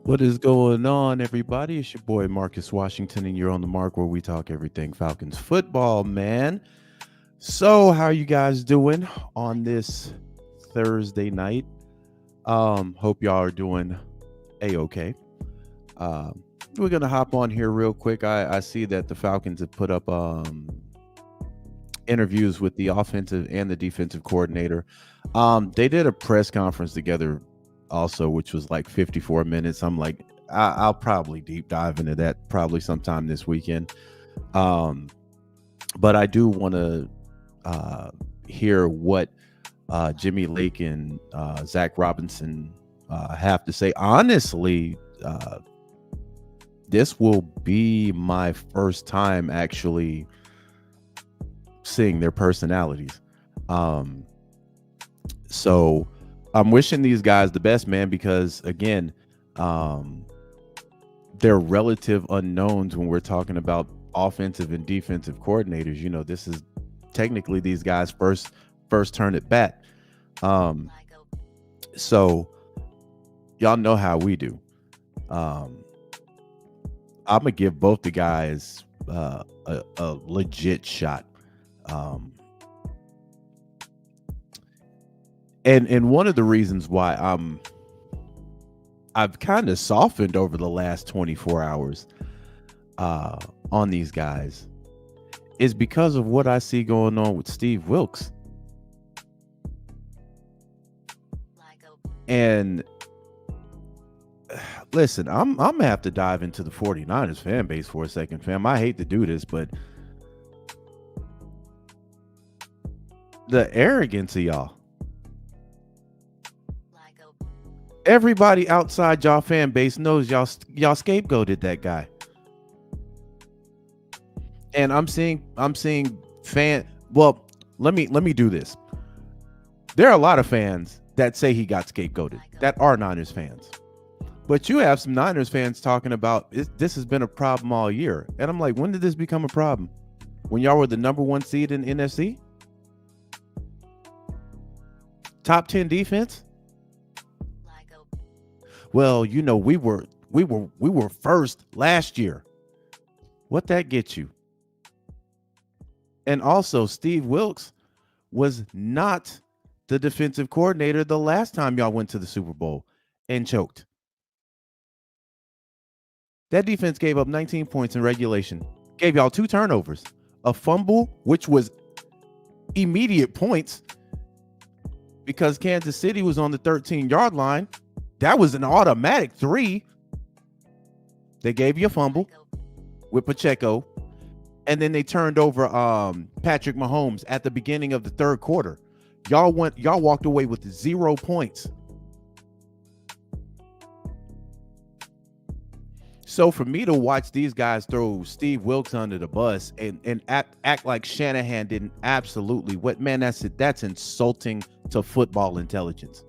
What is going on, everybody? It's your boy Marcus Washington, and you're on the mark where we talk everything Falcons football, man. So, how are you guys doing on this Thursday night? Hope y'all are doing a-okay. We're gonna hop on here real quick. I see that the Falcons have put up interviews with the offensive and the defensive coordinator. They did a press conference together also, which was like 54 minutes. I'm like, I'll probably deep dive into that probably sometime this weekend. But I do want to hear what Jimmy Lake and Zach Robinson have to say. Honestly, this will be my first time actually seeing their personalities. So I'm wishing these guys the best, man, because again, they're relative unknowns when we're talking about offensive and defensive coordinators. You know, this is technically these guys' first turn at bat. So y'all know how we do. I'm gonna give both the guys a legit shot. And one of the reasons why I've kind of softened over the last 24 hours on these guys is because of what I see going on with Steve Wilks. And listen, I'm gonna have to dive into the 49ers fan base for a second, fam. I hate to do this, but the arrogance of y'all. Everybody outside y'all fan base knows y'all scapegoated that guy. And I'm seeing well, let me do this. There are a lot of fans that say he got scapegoated that are Niners fans. But you have some Niners fans talking about this has been a problem all year. And I'm like, when did this become a problem? When y'all were the number 1 seed in NFC? Top 10 defense? Well, you know, we were first last year. What that gets you? And also, Steve Wilks was not the defensive coordinator the last time y'all went to the Super Bowl and choked. That defense gave up 19 points in regulation, gave y'all 2 turnovers, a fumble, which was immediate points because Kansas City was on the 13-yard line. That was an automatic 3. They gave you a fumble with Pacheco, and then they turned over Patrick Mahomes at the beginning of the 3rd quarter. Y'all walked away with 0 points. So for me to watch these guys throw Steve Wilks under the bus and act like Shanahan didn't absolutely what, man, that's insulting to football intelligence.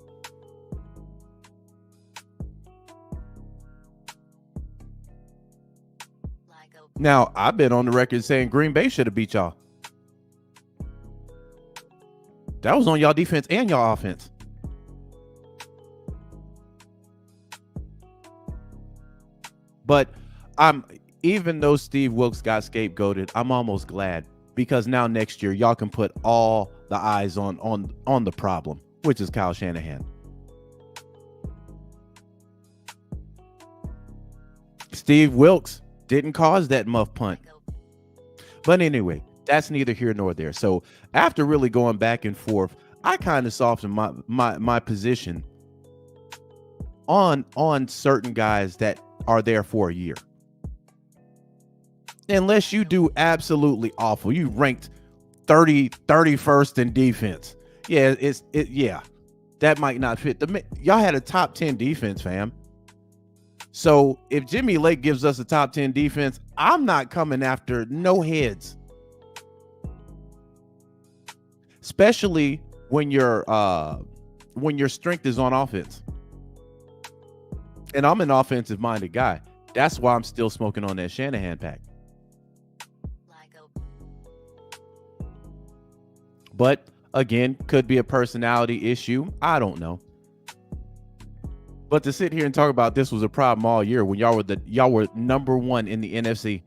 Now, I've been on the record saying Green Bay should have beat y'all. That was on y'all defense and y'all offense. But even though Steve Wilks got scapegoated, I'm almost glad because now next year y'all can put all the eyes on the problem, which is Kyle Shanahan. Steve Wilks didn't cause that muff punt. But anyway, that's neither here nor there. So after really going back and forth, I kind of softened my position on certain guys that are there for a year. Unless you do absolutely awful. You ranked 31st in defense. Yeah, yeah. That might not fit. Y'all had a top 10 defense, fam. So if Jimmy Lake gives us a top 10 defense, I'm not coming after no heads. Especially when your strength is on offense. And I'm an offensive-minded guy. That's why I'm still smoking on that Shanahan pack. But again, could be a personality issue. I don't know. But to sit here and talk about this was a problem all year when y'all were number one in the NFC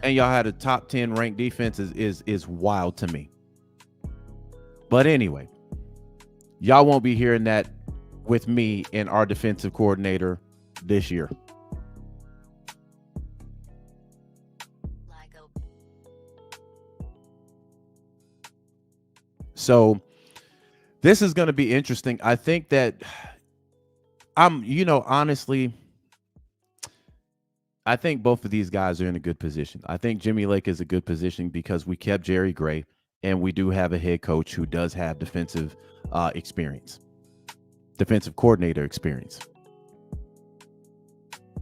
and y'all had a top 10 ranked defense is wild to me. But anyway, y'all won't be hearing that with me and our defensive coordinator this year. So this is going to be interesting. I think that honestly, I think both of these guys are in a good position. I think Jimmy Lake is a good position because we kept Jerry Gray and we do have a head coach who does have defensive experience, defensive coordinator experience.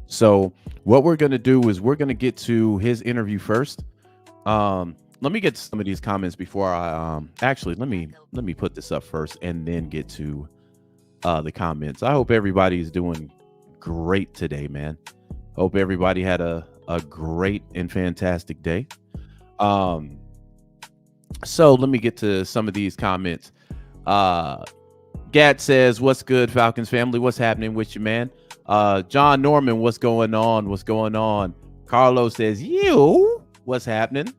So what we're going to do is we're going to get to his interview first. Let me get to some of these comments before I actually let me put this up first and then get to the comments. I hope everybody is doing great today, man. Hope everybody had a great and fantastic day. So let me get to some of these comments. Gad says, "What's good, Falcons family? What's happening with you, man?" John Norman, what's going on? What's going on? Carlos says, "You, what's happening?"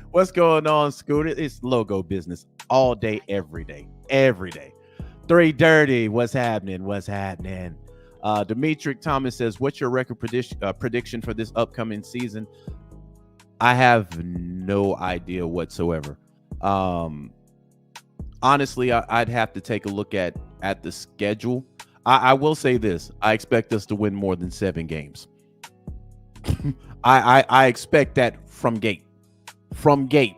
What's going on, Scooter? It's logo business all day, every day, every day. 3 Dirty, what's happening? What's happening? Demetric Thomas says, "What's your record prediction for this upcoming season?" I have no idea whatsoever. Honestly, I'd have to take a look at the schedule. I will say this: I expect us to win more than 7 games. I expect that from gate. From gate,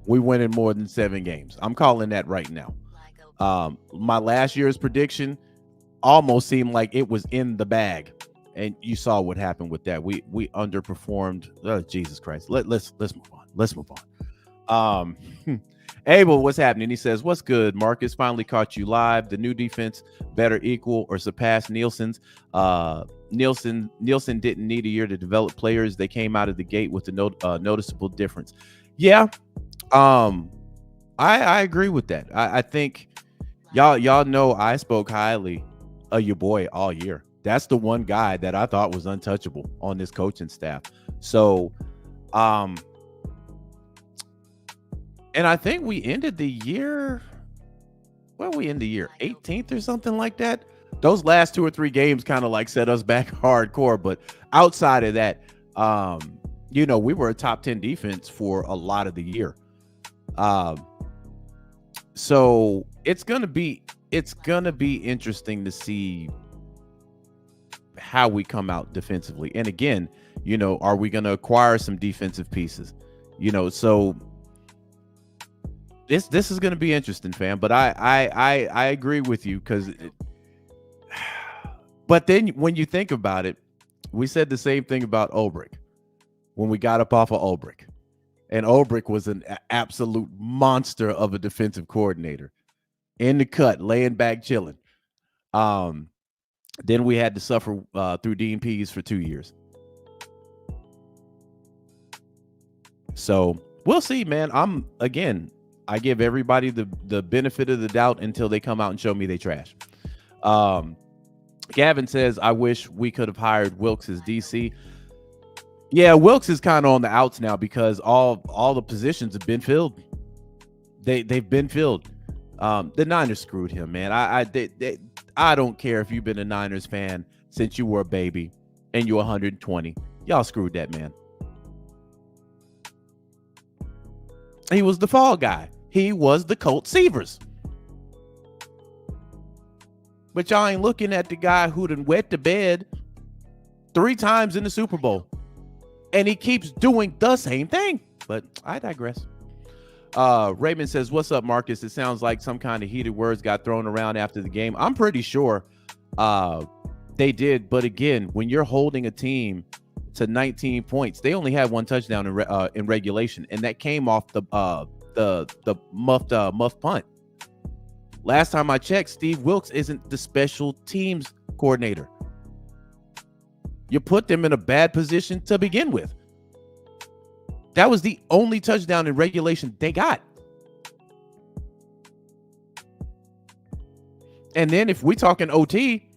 we winning more than 7 games. I'm calling that right now. My last year's prediction almost seemed like it was in the bag, and you saw what happened with that. We underperformed. Jesus Christ. Let's move on. Let's move on. Abel, what's happening? He says, "What's good, Marcus? Finally caught you live. The new defense better equal or surpass Nielsen's. Nielsen didn't need a year to develop players. They came out of the gate with a noticeable difference." Yeah, I agree with that. I think y'all know I spoke highly of your boy all year. That's the one guy that I thought was untouchable on this coaching staff. So, and I think we ended the year. Well, we ended the year 18th or something like that. Those last 2 or 3 games kind of like set us back hardcore. But outside of that, we were a top 10 defense for a lot of the year. So it's gonna be interesting to see how we come out defensively. And again, are we gonna acquire some defensive pieces? So this is gonna be interesting, fam. But I agree with you because. But then when you think about it, we said the same thing about Ulbrich when we got up off of Ulbrich. And Ulbrich was an absolute monster of a defensive coordinator. In the cut, laying back, chilling. Then we had to suffer through DMPs for 2 years. So we'll see, man. I give everybody the benefit of the doubt until they come out and show me they trash. Gavin says, "I wish we could have hired Wilkes as DC." Yeah, Wilkes is kind of on the outs now because all the positions have been filled. They've been filled. The Niners screwed him, man. I don't care if you've been a Niners fan since you were a baby and you're 120. Y'all screwed that man. He was the fall guy. He was the Colt Seavers. But y'all ain't looking at the guy who done wet the bed 3 times in the Super Bowl. And he keeps doing the same thing. But I digress. Raymond says, "What's up, Marcus? It sounds like some kind of heated words got thrown around after the game." I'm pretty sure they did. But again, when you're holding a team to 19 points, they only had 1 touchdown in regulation. And that came off the muffed punt. Last time I checked, Steve Wilkes isn't the special teams coordinator. You put them in a bad position to begin with. That was the only touchdown in regulation they got. And then if we talking OT,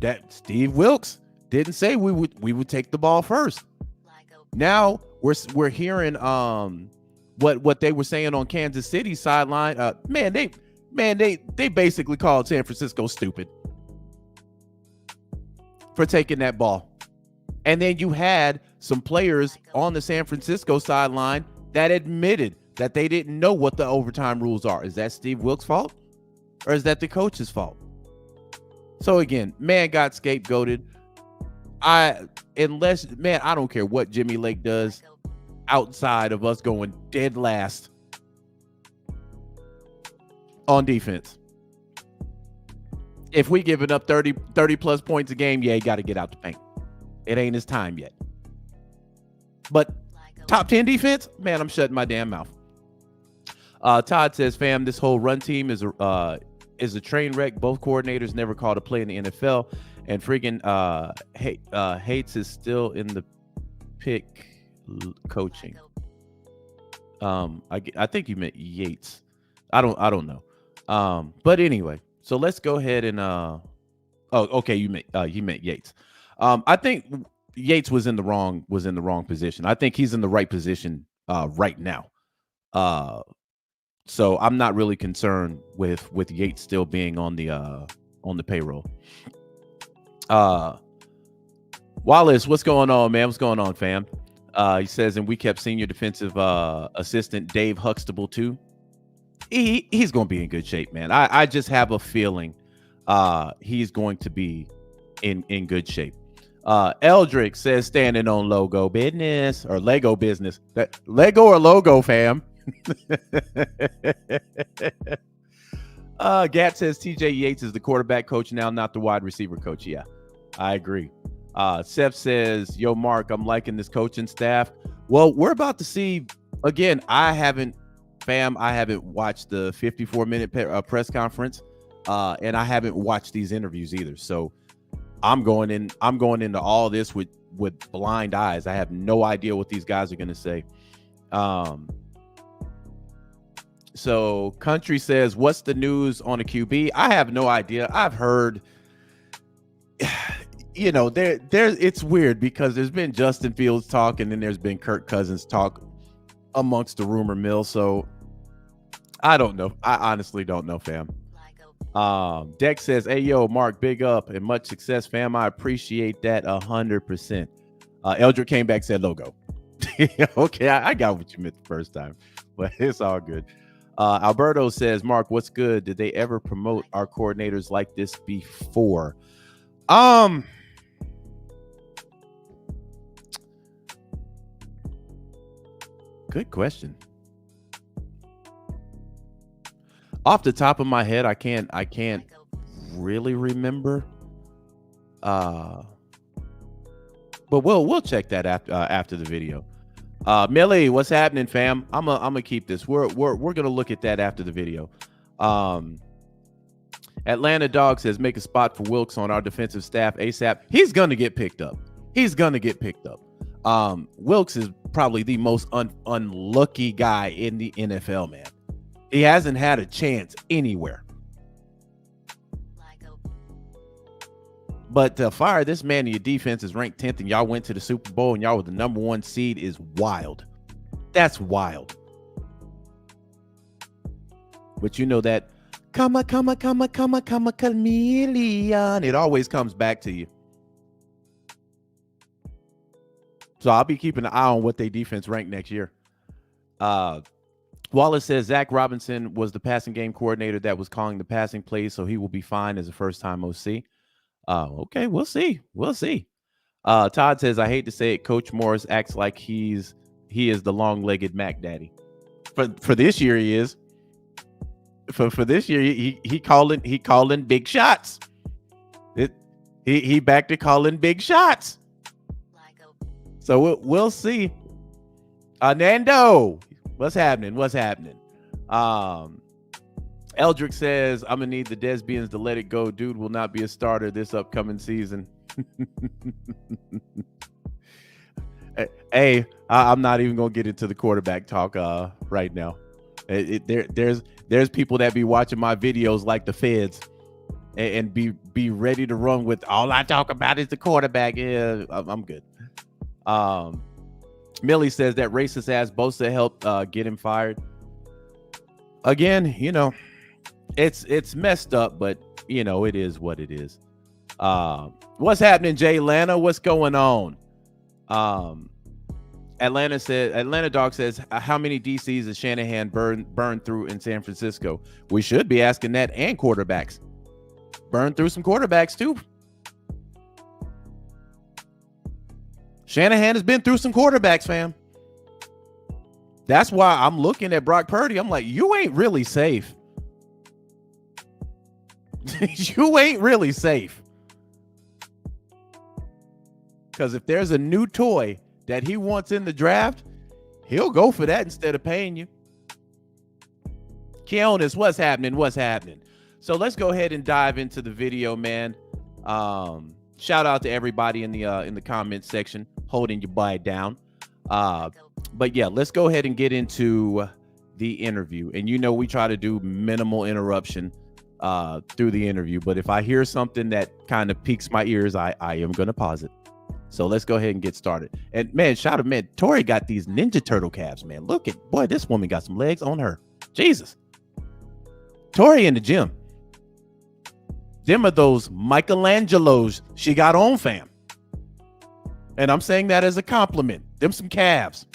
that Steve Wilkes didn't say we would take the ball first. Now we're hearing what they were saying on Kansas City sideline. They basically called San Francisco stupid for taking that ball. And then you had some players on the San Francisco sideline that admitted that they didn't know what the overtime rules are. Is that Steve Wilkes' fault? Or is that the coach's fault? So again, man got scapegoated. I don't care what Jimmy Lake does outside of us going dead last on defense. If we giving up 30 plus points a game, yeah, he got to get out the paint. It ain't his time yet. But top 10 defense, man, I'm shutting my damn mouth. Todd says, fam, this whole run team is a train wreck. Both coordinators never called a play in the NFL. And freaking Hates is still in the pick coaching. I think you meant Yates. I don't know. But anyway, so let's go ahead and okay, you meant Yates. I think Yates was in the wrong position. I think he's in the right position right now. So I'm not really concerned with Yates still being on the payroll. Wallace, what's going on, man? What's going on, fam? He says, and we kept senior defensive assistant Dave Huxtable too. He's going to be in good shape, man. I just have a feeling he's going to be in good shape. Eldrick says, standing on logo business or Lego business. That Lego or logo, fam. Gat says TJ Yates is the quarterback coach now, not the wide receiver coach. Yeah, I agree. Seth says, yo, Mark, I'm liking this coaching staff. Well, we're about to see again. I haven't watched the 54-minute press conference, and I haven't watched these interviews either. So I'm going into all this with blind eyes. I have no idea what these guys are going to say. So Country says, what's the news on a QB? I have no idea. I've heard, it's weird because there's been Justin Fields talk and then there's been Kirk Cousins talk amongst the rumor mill. So I don't know. I honestly don't know, fam. Dex says, hey, yo, Mark, big up and much success, fam. I appreciate that 100%. Eldrick came back, said logo. Okay, I got what you meant the first time, but it's all good. Alberto says, Mark, what's good? Did they ever promote our coordinators like this before? Good question. Off the top of my head, I can't really remember. But we'll check that after the video. Millie, what's happening, fam? I'm gonna keep this. We're gonna look at that after the video. Atlanta Dog says, make a spot for Wilkes on our defensive staff ASAP. He's gonna get picked up. Wilkes is probably the most unlucky guy in the NFL, man. He hasn't had a chance anywhere. But to fire this man in your defense is ranked 10th and y'all went to the Super Bowl and y'all were the number 1 seed is wild. That's wild. But you know that chameleon. It always comes back to you. So I'll be keeping an eye on what they defense rank next year. Wallace says Zach Robinson was the passing game coordinator that was calling the passing plays, so he will be fine as a first-time OC. Okay, we'll see. Todd says, I hate to say it, Coach Morris acts like he is the long-legged Mac Daddy. For this year, he is. For this year, he calling big shots. He back to calling big shots. So we'll see. Nando, what's happening? Eldrick says, I'm going to need the Desbians to let it go. Dude will not be a starter this upcoming season. Hey, I'm not even going to get into the quarterback talk right now. There's people that be watching my videos like the feds. and be ready to run with all I talk about is the quarterback. Yeah, I'm good. Millie says that racist ass Bosa helped get him fired. Again, it's messed up, but it is what it is. What's happening, Jay Lana? What's going on? Atlanta Dog says, how many DCs has Shanahan burned through in San Francisco? We should be asking that, and quarterbacks. Burned through some quarterbacks too. Shanahan has been through some quarterbacks, fam. That's why I'm looking at Brock Purdy. I'm like, you ain't really safe. You ain't really safe. Because if there's a new toy that he wants in the draft, he'll go for that instead of paying you. Keonis, what's happening? What's happening? So let's go ahead and dive into the video, man. Shout out to everybody in the comment section holding your bite down. But yeah, let's go ahead and get into the interview. And we try to do minimal interruption through the interview. But if I hear something that kind of piques my ears, I am going to pause it. So let's go ahead and get started. And man, shout out, man, Tori got these Ninja Turtle calves, man. Look at, boy, this woman got some legs on her. Jesus. Tori in the gym. Them are those Michelangelos she got on, fam. And I'm saying that as a compliment. Them some calves.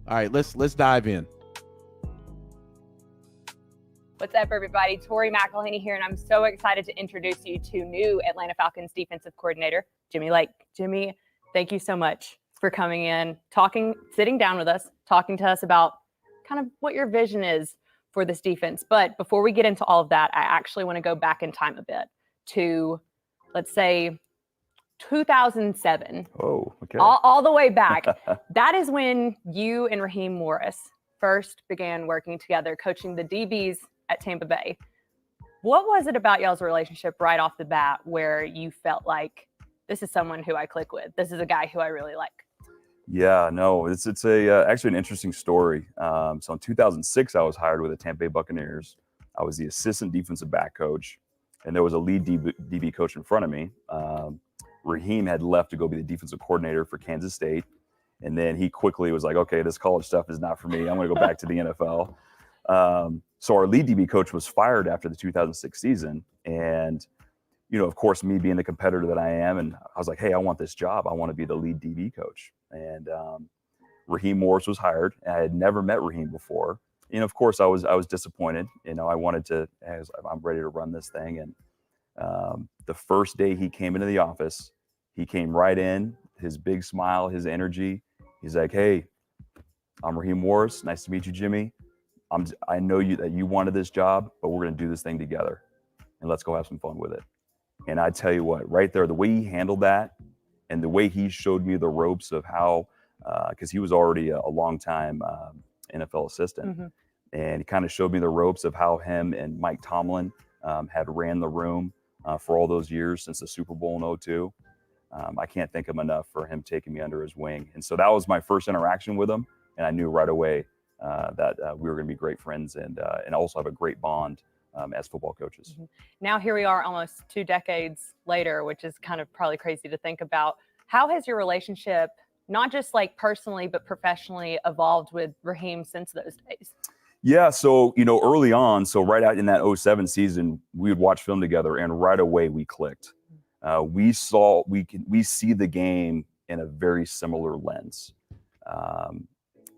All right, let's dive in. What's up, everybody? Tori McElhaney here, and I'm so excited to introduce you to new Atlanta Falcons defensive coordinator, Jimmy Lake. Jimmy, thank you so much for coming in, sitting down with us, talking to us about kind of what your vision is for this defense. But before we get into all of that, I actually want to go back in time a bit to, let's say, 2007. Oh, okay. All the way back. That is when you and Raheem Morris first began working together, coaching the DBs at Tampa Bay. What was it about y'all's relationship right off the bat where you felt like, this is someone who I click with? This is a guy who I really like. Yeah, no, it's actually an interesting story. So in 2006, I was hired with the Tampa Bay Buccaneers. I was the assistant defensive back coach, and there was a lead DB coach in front of me. Raheem had left to go be the defensive coordinator for Kansas State. And then he quickly was like, okay, this college stuff is not for me. I'm going to go back to the NFL. So our lead DB coach was fired after the 2006 season. And, of course, me being the competitor that I am, and I was like, hey, I want this job. I want to be the lead DB coach. And Raheem Morris was hired. I had never met Raheem before. And, of course, I was disappointed. I wanted to, I'm ready to run this thing. And the first day he came into the office, he came right in, his big smile, his energy. He's like, hey, I'm Raheem Morris. Nice to meet you, Jimmy. I know that you wanted this job, but we're going to do this thing together. And let's go have some fun with it. And I tell you what, right there, the way he handled that and the way he showed me the ropes of how, because he was already a long-time NFL assistant. Mm-hmm. And he kind of showed me the ropes of how him and Mike Tomlin had ran the room for all those years since the Super Bowl in 2002. I can't thank him enough for him taking me under his wing. And so that was my first interaction with him. And I knew right away that we were going to be great friends and also have a great bond as football coaches. Mm-hmm. Now here we are almost 2 decades later, which is kind of probably crazy to think about. How has your relationship, not just like personally, but professionally, evolved with Raheem since those days? Yeah, so, early on, so right out in that 2007 season, we would watch film together and right away we clicked. We see the game in a very similar lens.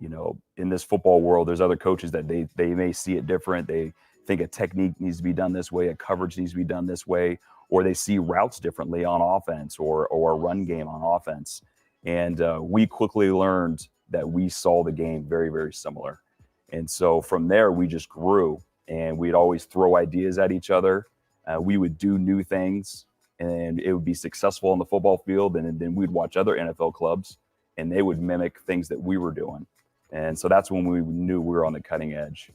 In this football world, there's other coaches that they may see it different. They think a technique needs to be done this way, a coverage needs to be done this way, or they see routes differently on offense or a run game on offense. And we quickly learned that we saw the game very, very similar. And so from there, we just grew, and we'd always throw ideas at each other. We would do new things, and it would be successful on the football field. And then we'd watch other NFL clubs, and they would mimic things that we were doing. And so that's when we knew we were on the cutting edge.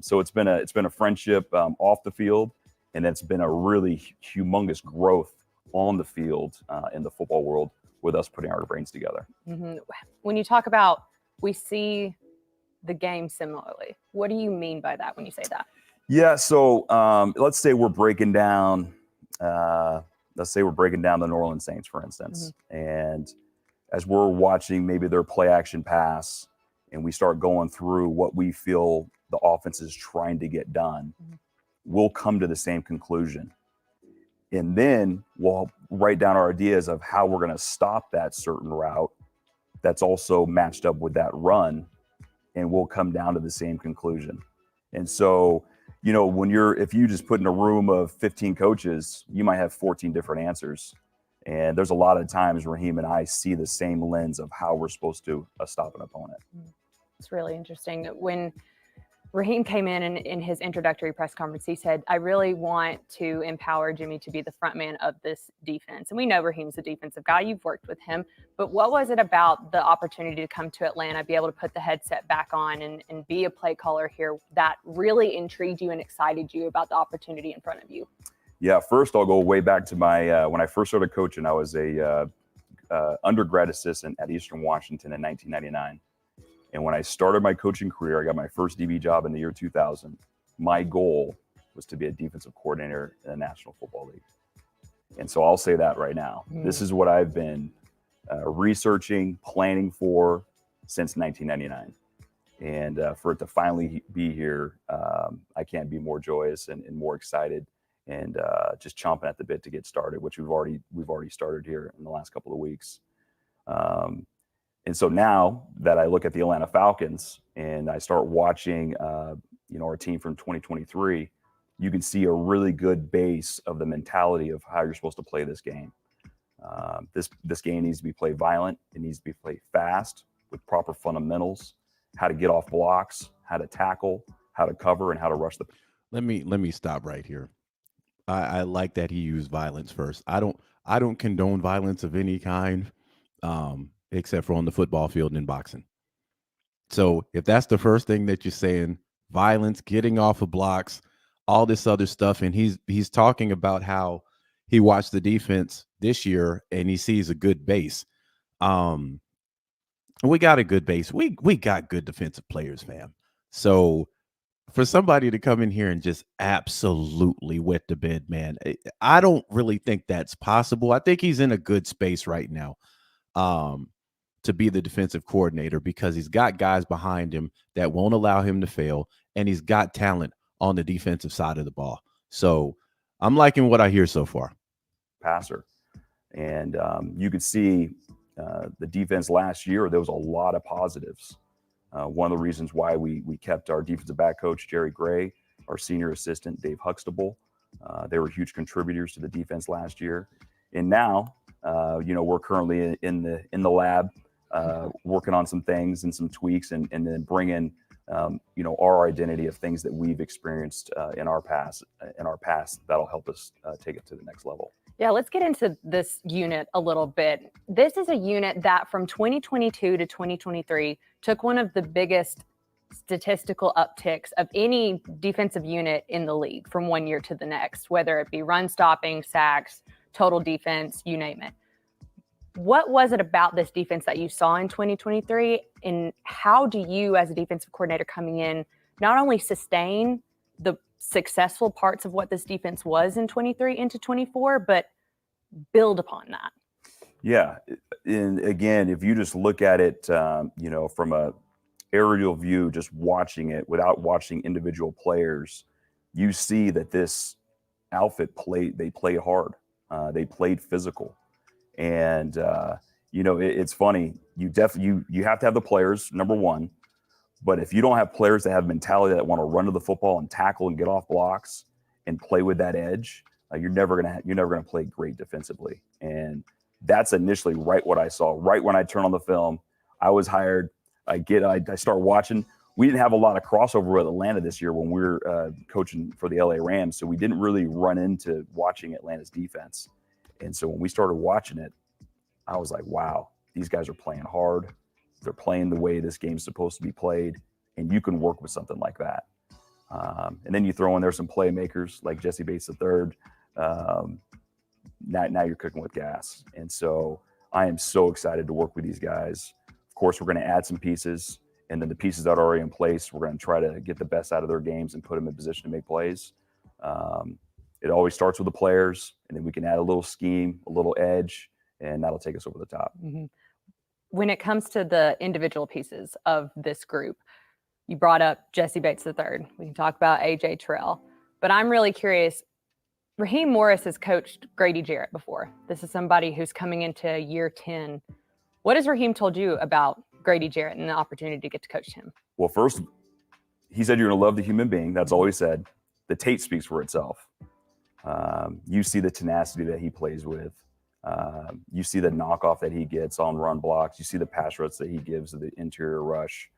So it's been a friendship off the field, and it's been a really humongous growth on the field in the football world with us putting our brains together. Mm-hmm. When you talk about we see the game similarly, what do you mean by that when you say that? Yeah, so let's say we're breaking down let's say we're breaking down the New Orleans Saints, for instance, and as we're watching maybe their play action pass, and we start going through what we feel the offense is trying to get done, we'll come to the same conclusion. And then we'll write down our ideas of how we're going to stop that certain route that's also matched up with that run, and we'll come down to the same conclusion. And so, if you just put in a room of 15 coaches, you might have 14 different answers. And there's a lot of times Raheem and I see the same lens of how we're supposed to stop an opponent. It's really interesting. When Raheem came in his introductory press conference, he said, I really want to empower Jimmy to be the front man of this defense. And we know Raheem's a defensive guy. You've worked with him. But what was it about the opportunity to come to Atlanta, be able to put the headset back on and be a play caller here that really intrigued you and excited you about the opportunity in front of you? Yeah, first I'll go way back to my when I first started coaching. I was a undergrad assistant at Eastern Washington in 1999. And when I started my coaching career, I got my first DB job in the year 2000. My goal was to be a defensive coordinator in the National Football League. And so I'll say that right now. This is what I've been researching, planning for since 1999. And for it to finally be here, I can't be more joyous and more excited, and just chomping at the bit to get started, which we've already started here in the last couple of weeks. And so now that I look at the Atlanta Falcons and I start watching, our team from 2023, you can see a really good base of the mentality of how you're supposed to play this game. This game needs to be played violent. It needs to be played fast with proper fundamentals, how to get off blocks, how to tackle, how to cover, and how to rush the. Let me stop right here. I like that he used violence first. I don't condone violence of any kind, except for on the football field and in boxing. So if that's the first thing that you're saying, violence, getting off of blocks, all this other stuff, and he's talking about how he watched the defense this year and he sees a good base. We got a good base. We got good defensive players, fam. So for somebody to come in here and just absolutely wet the bed, man, I don't really think that's possible. I think he's in a good space right now to be the defensive coordinator, because he's got guys behind him that won't allow him to fail, and he's got talent on the defensive side of the ball. So I'm liking what I hear so far. Passer. And you could see the defense last year, there was a lot of positives. One of the reasons why we kept our defensive back coach, Jerry Gray, our senior assistant, Dave Huxtable. They were huge contributors to the defense last year. And now, we're currently in the lab working on some things and some tweaks, and then bring in, our identity of things that we've experienced in our past that'll help us take it to the next level. Yeah, let's get into this unit a little bit. This is a unit that from 2022 to 2023 took one of the biggest statistical upticks of any defensive unit in the league from one year to the next, whether it be run stopping, sacks, total defense, you name it. What was it about this defense that you saw in 2023, and how do you, as a defensive coordinator coming in, not only sustain the successful parts of what this defense was in 23 into 24, but build upon that? Yeah. And again, if you just look at it, from a aerial view, just watching it without watching individual players, you see that this outfit played hard. They played physical. And, it's funny. You have to have the players, number one. But if you don't have players that have mentality that want to run to the football and tackle and get off blocks and play with that edge, you're never gonna play great defensively. And that's initially what I saw. Right when I turned on the film, I was hired. I start watching. We didn't have a lot of crossover with Atlanta this year when we were coaching for the LA Rams, so we didn't really run into watching Atlanta's defense. And so when we started watching it, I was like, wow, these guys are playing hard. They're playing the way this game's supposed to be played, and you can work with something like that. And then you throw in there some playmakers like Jesse Bates III. Now you're cooking with gas. And so I am so excited to work with these guys. Of course, we're going to add some pieces, and then the pieces that are already in place, we're going to try to get the best out of their games and put them in position to make plays. it always starts with the players, and then we can add a little scheme, a little edge, and that'll take us over the top. Mm-hmm. When it comes to the individual pieces of this group, you brought up Jesse Bates III. We can talk about AJ Terrell, but I'm really curious. Raheem Morris has coached Grady Jarrett before. This is somebody who's coming into year 10. What has Raheem told you about Grady Jarrett and the opportunity to get to coach him? Well, first, he said you're going to love the human being. That's all he said. The tape speaks for itself. You see the tenacity that he plays with. You see the knockoff that he gets on run blocks. You see the pass rush that he gives to the interior rush.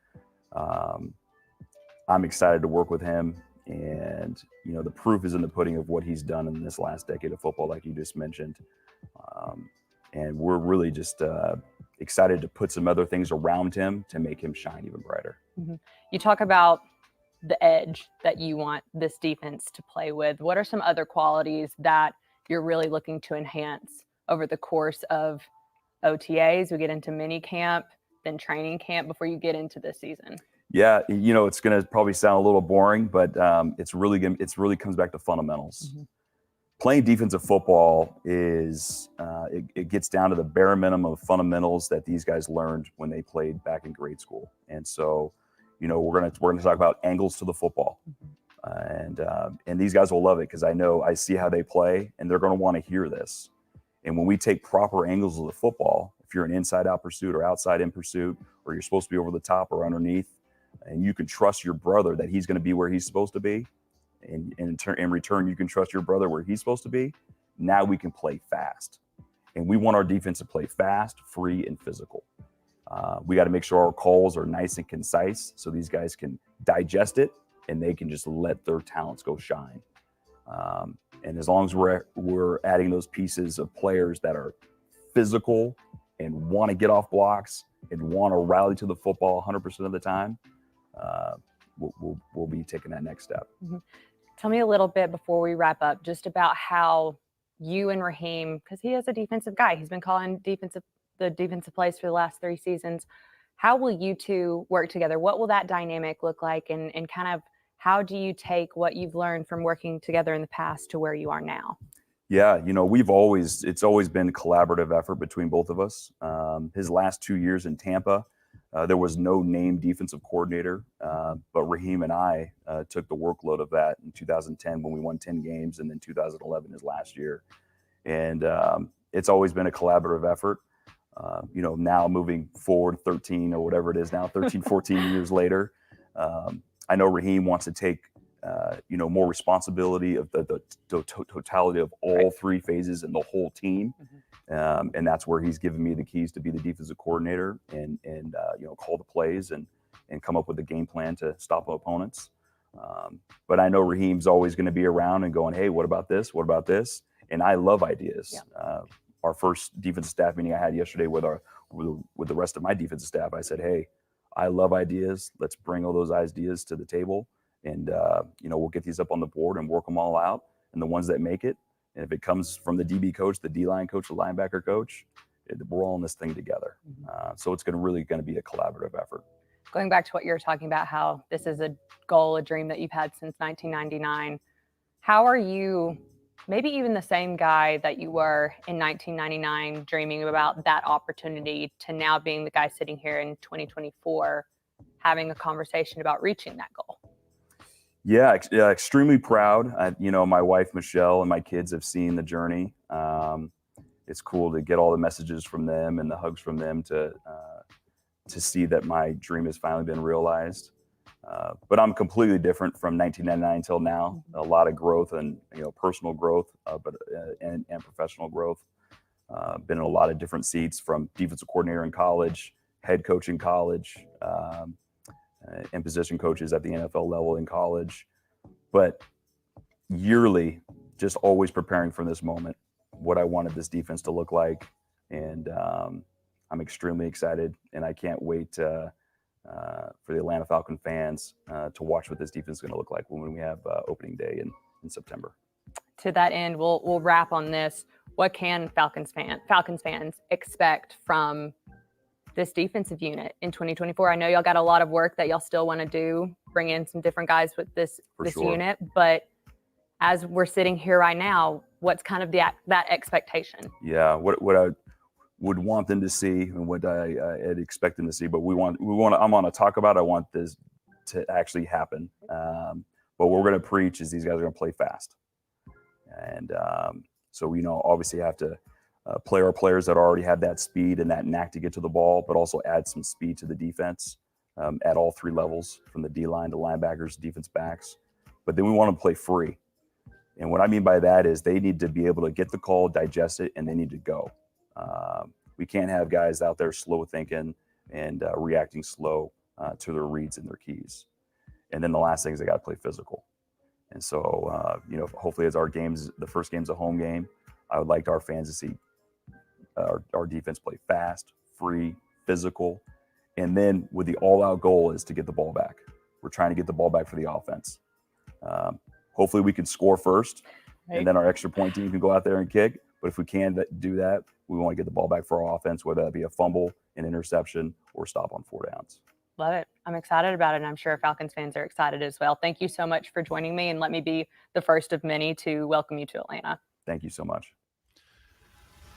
I'm excited to work with him. And, you know, the proof is in the pudding of what he's done in this last decade of football, like you just mentioned. And we're really just excited to put some other things around him to make him shine even brighter. Mm-hmm. You talk about the edge that you want this defense to play with. What are some other qualities that you're really looking to enhance over the course of OTAs? We get into mini camp, then training camp before you get into this season. Yeah, you know, it's going to probably sound a little boring, but it's really comes back to fundamentals. Mm-hmm. Playing defensive football is it gets down to the bare minimum of fundamentals that these guys learned when they played back in grade school. And so, you know, we're gonna talk about angles to the football, and these guys will love it because I see how they play, and they're going to want to hear this. And when we take proper angles of the football, if you're an inside-out pursuit or outside-in pursuit, or you're supposed to be over the top or underneath, and you can trust your brother that he's going to be where he's supposed to be, and in return, you can trust your brother where he's supposed to be, now we can play fast. And we want our defense to play fast, free, and physical. We got to make sure our calls are nice and concise so these guys can digest it and they can just let their talents go shine. And as long as we're adding those pieces of players that are physical and want to get off blocks and want to rally to the football 100% of the time, we'll be taking that next step. Mm-hmm. Tell me a little bit before we wrap up, just about how you and Raheem, because he is a defensive guy, he's been calling the defensive plays for the last 3 seasons. How will you two work together? What will that dynamic look like? And kind of how do you take what you've learned from working together in the past to where you are now? Yeah, you know, it's always been a collaborative effort between both of us. His last 2 years in Tampa, there was no named defensive coordinator, but Raheem and I took the workload of that in 2010 when we won 10 games, and then 2011 his last year. And it's always been a collaborative effort. You know, now moving forward 13 or whatever it is now, 13, 14 years later, I know Raheem wants to take, you know, more responsibility of the totality of all 3 phases and the whole team. Mm-hmm. And that's where he's given me the keys to be the defensive coordinator and you know, call the plays and come up with a game plan to stop opponents. But I know Raheem's always going to be around and going, hey, what about this? What about this? And I love ideas. Yeah. Our first defensive staff meeting I had yesterday with the rest of my defensive staff, I said, hey, I love ideas. Let's bring all those ideas to the table. And, you know, we'll get these up on the board and work them all out. And the ones that make it, and if it comes from the DB coach, the D-line coach, the linebacker coach, we're all in this thing together. So it's really going to be a collaborative effort. Going back to what you were talking about, how this is a goal, a dream that you've had since 1999. How are you, maybe even the same guy that you were in 1999, dreaming about that opportunity, to now being the guy sitting here in 2024, having a conversation about reaching that goal? Yeah, extremely proud. You know, my wife, Michelle, and my kids have seen the journey. It's cool to get all the messages from them and the hugs from them to see that my dream has finally been realized. But I'm completely different from 1999 till now. A lot of growth and, you know, personal growth, and professional growth. Been in a lot of different seats, from defensive coordinator in college, head coach in college, and position coaches at the NFL level in college. But yearly, just always preparing for this moment, what I wanted this defense to look like. And I'm extremely excited, and I can't wait for the Atlanta Falcon fans to watch what this defense is going to look like when we have opening day in September. To that end, we'll wrap on this. What can Falcons fans expect from this defensive unit in 2024? I know y'all got a lot of work that y'all still want to do, bring in some different guys with this sure. unit, but as we're sitting here right now, what's kind of that expectation? Yeah, what I would want them to see and what I'd expect them to see, but we want I'm on to talk about. I want this to actually happen. But what we're going to preach is these guys are going to play fast, and so we obviously have to play our players that already have that speed and that knack to get to the ball, but also add some speed to the defense at all three levels, from the D line to linebackers, defense backs. But then we want to play free. And what I mean by that is they need to be able to get the call, digest it, and they need to go. We can't have guys out there slow thinking and reacting slow to their reads and their keys. And then the last thing is they got to play physical. And so, hopefully as the first game's a home game, I would like our fans to see our defense play fast, free, physical. And then with the all-out goal is to get the ball back. We're trying to get the ball back for the offense. Hopefully we can score first, and then our extra point team can go out there and kick. But if we can do that, we want to get the ball back for our offense, whether that be a fumble, an interception, or stop on 4 downs. Love it. I'm excited about it, and I'm sure Falcons fans are excited as well. Thank you so much for joining me, and let me be the first of many to welcome you to Atlanta. Thank you so much.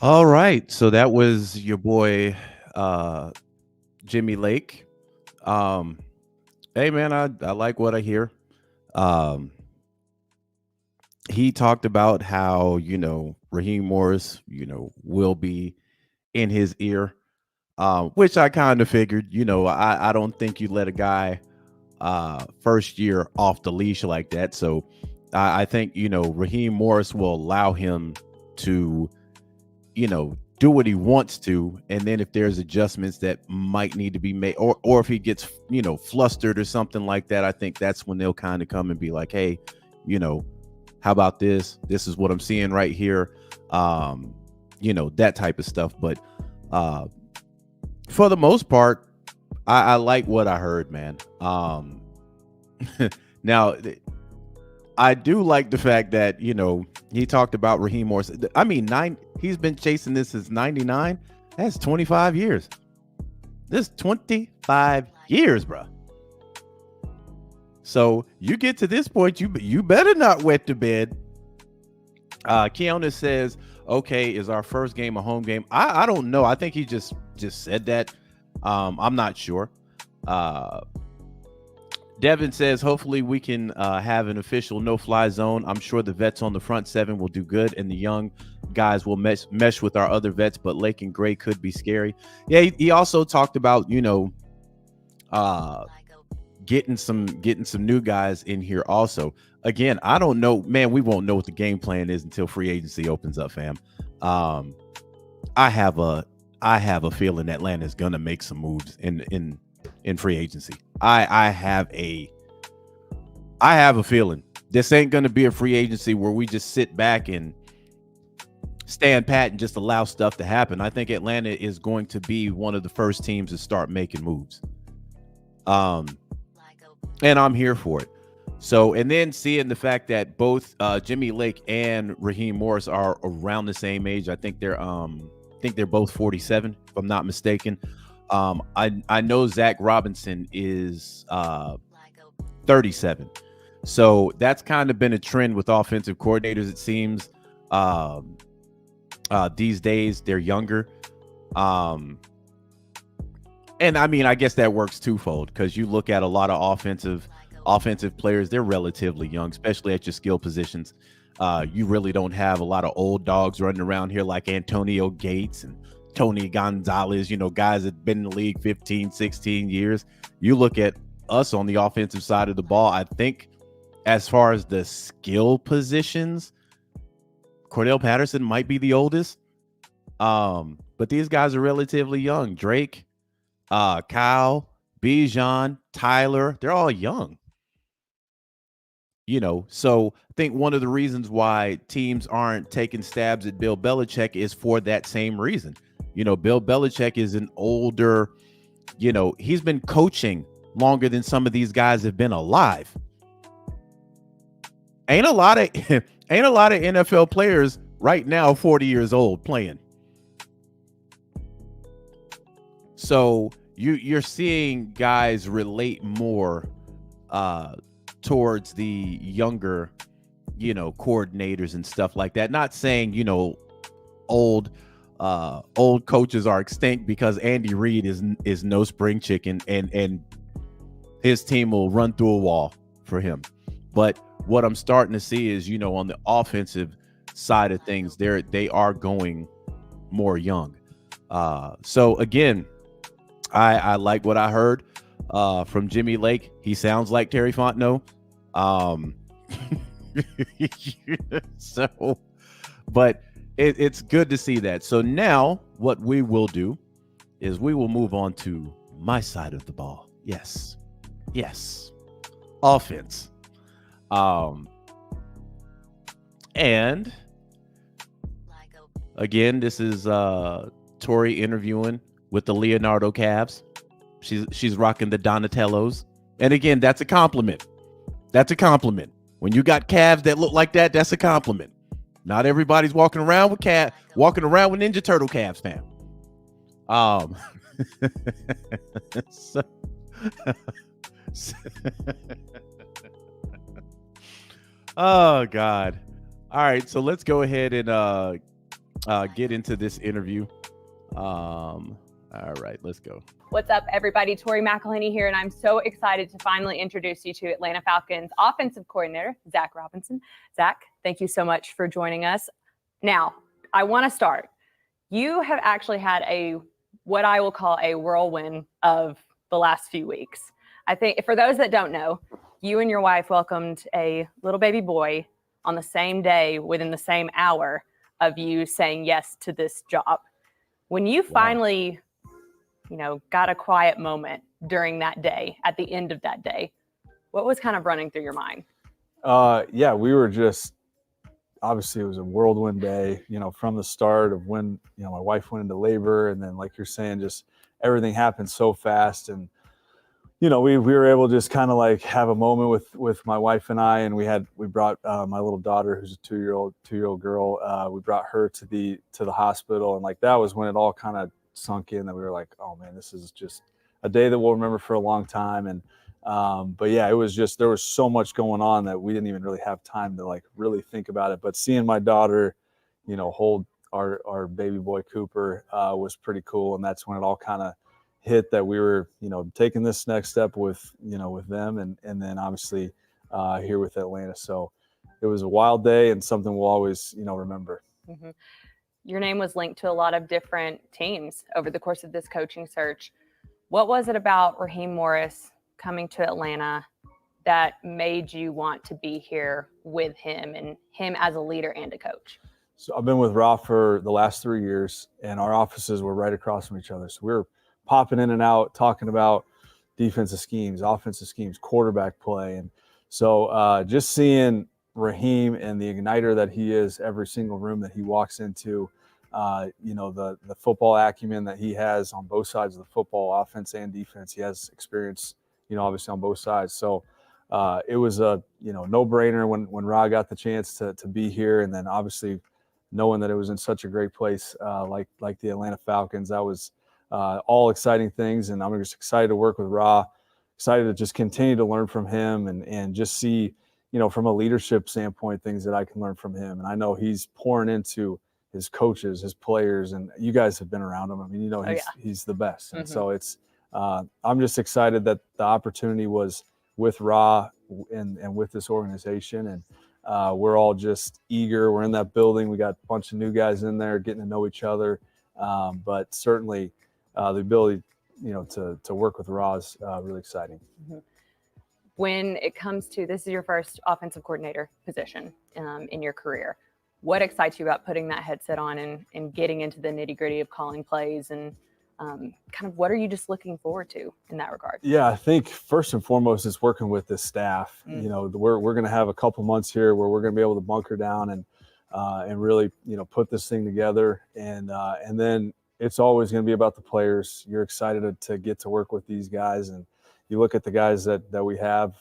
All right. So that was your boy, Jimmy Lake. Hey, man, I like what I hear. He talked about how, Raheem Morris, will be in his ear, which I kind of figured. I don't think you let a guy first year off the leash like that. So I think, Raheem Morris will allow him to, do what he wants to. And then if there's adjustments that might need to be made, or if he gets, flustered or something like that, I think that's when they'll kind of come and be like, hey, how about this? This is what I'm seeing right here. That type of stuff. But for the most part, I like what I heard, man. Now, I do like the fact that, he talked about Raheem Morris. I mean, he's been chasing this since 99. That's 25 years. This 25 years, bro. So you get to this point, you better not wet the bed. Keona says, okay, is our first game a home game? I don't know. I think he just said that. I'm not sure. Devin says, hopefully we can have an official no-fly zone. I'm sure the vets on the front seven will do good, and the young guys will mesh with our other vets, but Lake and Gray could be scary. Yeah, he also talked about, getting some new guys in here also. Again, I don't know, man. We won't know what the game plan is until free agency opens up, fam. I have a feeling Atlanta's gonna make some moves in free agency. I have a feeling this ain't gonna be a free agency where we just sit back and stand pat and just allow stuff to happen. I think Atlanta is going to be one of the first teams to start making moves. And I'm here for it. So, and then seeing the fact that both Jimmy Lake and Raheem Morris are around the same age. I think they're both 47, if I'm not mistaken. I know Zach Robinson is 37. So that's kind of been a trend with offensive coordinators, it seems. These days they're younger. And I mean, I guess that works twofold, because you look at a lot of offensive players, they're relatively young, especially at your skill positions. You really don't have a lot of old dogs running around here like Antonio Gates and Tony Gonzalez, guys that have been in the league 15, 16 years. You look at us on the offensive side of the ball, I think as far as the skill positions, Cordell Patterson might be the oldest. But these guys are relatively young. Drake, Kyle, Bijan, Tyler, they're all young. So I think one of the reasons why teams aren't taking stabs at Bill Belichick is for that same reason. Bill Belichick is an older, he's been coaching longer than some of these guys have been alive. Ain't a lot of NFL players right now 40 years old playing. So you're seeing guys relate more towards the younger coordinators and stuff like that. Not saying, old coaches are extinct, because Andy Reid is no spring chicken, and his team will run through a wall for him. But what I'm starting to see is, on the offensive side of things, they are going more young. So again, I like what I heard from Jimmy Lake. He sounds like Terry Fontenot. So, but it's good to see that. So now what we will do is we will move on to my side of the ball. Yes. Offense. And again, this is Tori interviewing with the Leonardo Cavs. She's rocking the Donatellos. And again, that's a compliment. When you got calves that look like that, that's a compliment. Not everybody's walking around with Ninja Turtle calves, fam. Oh God. All right, so let's go ahead and get into this interview. All right, let's go. What's up, everybody? Tori McElhinney here, and I'm so excited to finally introduce you to Atlanta Falcons offensive coordinator, Zach Robinson. Zach, thank you so much for joining us. Now, I want to start. You have actually had what I will call a whirlwind of the last few weeks. I think for those that don't know, you and your wife welcomed a little baby boy on the same day, within the same hour of you saying yes to this job. When you finally got a quiet moment during that day, at the end of that day, what was kind of running through your mind? Yeah, we were just, obviously it was a whirlwind day, from the start of when, my wife went into labor, and then like you're saying, just everything happened so fast. And, we were able to just kind of like have a moment with my wife and I, and we brought my little daughter, who's a two-year-old girl. We brought her to the hospital, and like that was when it all kind of sunk in, that we were like, oh man, this is just a day that we'll remember for a long time. And but yeah, it was just, there was so much going on that we didn't even really have time to like really think about it. But seeing my daughter, hold our baby boy Cooper was pretty cool. And that's when it all kind of hit, that we were, taking this next step with them, and then obviously here with Atlanta. So it was a wild day, and something we'll always, remember. Mm-hmm. Your name was linked to a lot of different teams over the course of this coaching search. What was it about Raheem Morris coming to Atlanta that made you want to be here with him, and him as a leader and a coach? So I've been with Ra for the last 3 years, and our offices were right across from each other. So we were popping in and out, talking about defensive schemes, offensive schemes, quarterback play. And so just seeing Raheem and the igniter that he is every single room that he walks into, the football acumen that he has on both sides of the football, offense and defense. He has experience, obviously on both sides. So it was a, no-brainer when Ra got the chance to be here. And then obviously knowing that it was in such a great place like the Atlanta Falcons, that was all exciting things. And I'm just excited to work with Ra, excited to just continue to learn from him and just see, from a leadership standpoint, things that I can learn from him. And I know he's pouring into his coaches, his players, and you guys have been around him. I mean, he's the best. And so it's, I'm just excited that the opportunity was with Ra and with this organization. And we're all just eager. We're in that building. We got a bunch of new guys in there getting to know each other. But certainly the ability, to work with Ra is really exciting. Mm-hmm. When it comes to, this is your first offensive coordinator position in your career, what excites you about putting that headset on and getting into the nitty-gritty of calling plays, and kind of what are you just looking forward to in that regard? Yeah, I think first and foremost is working with this staff. We're going to have a couple months here where we're going to be able to bunker down and really, put this thing together. And then it's always going to be about the players. You're excited to get to work with these guys. And you look at the guys that we have,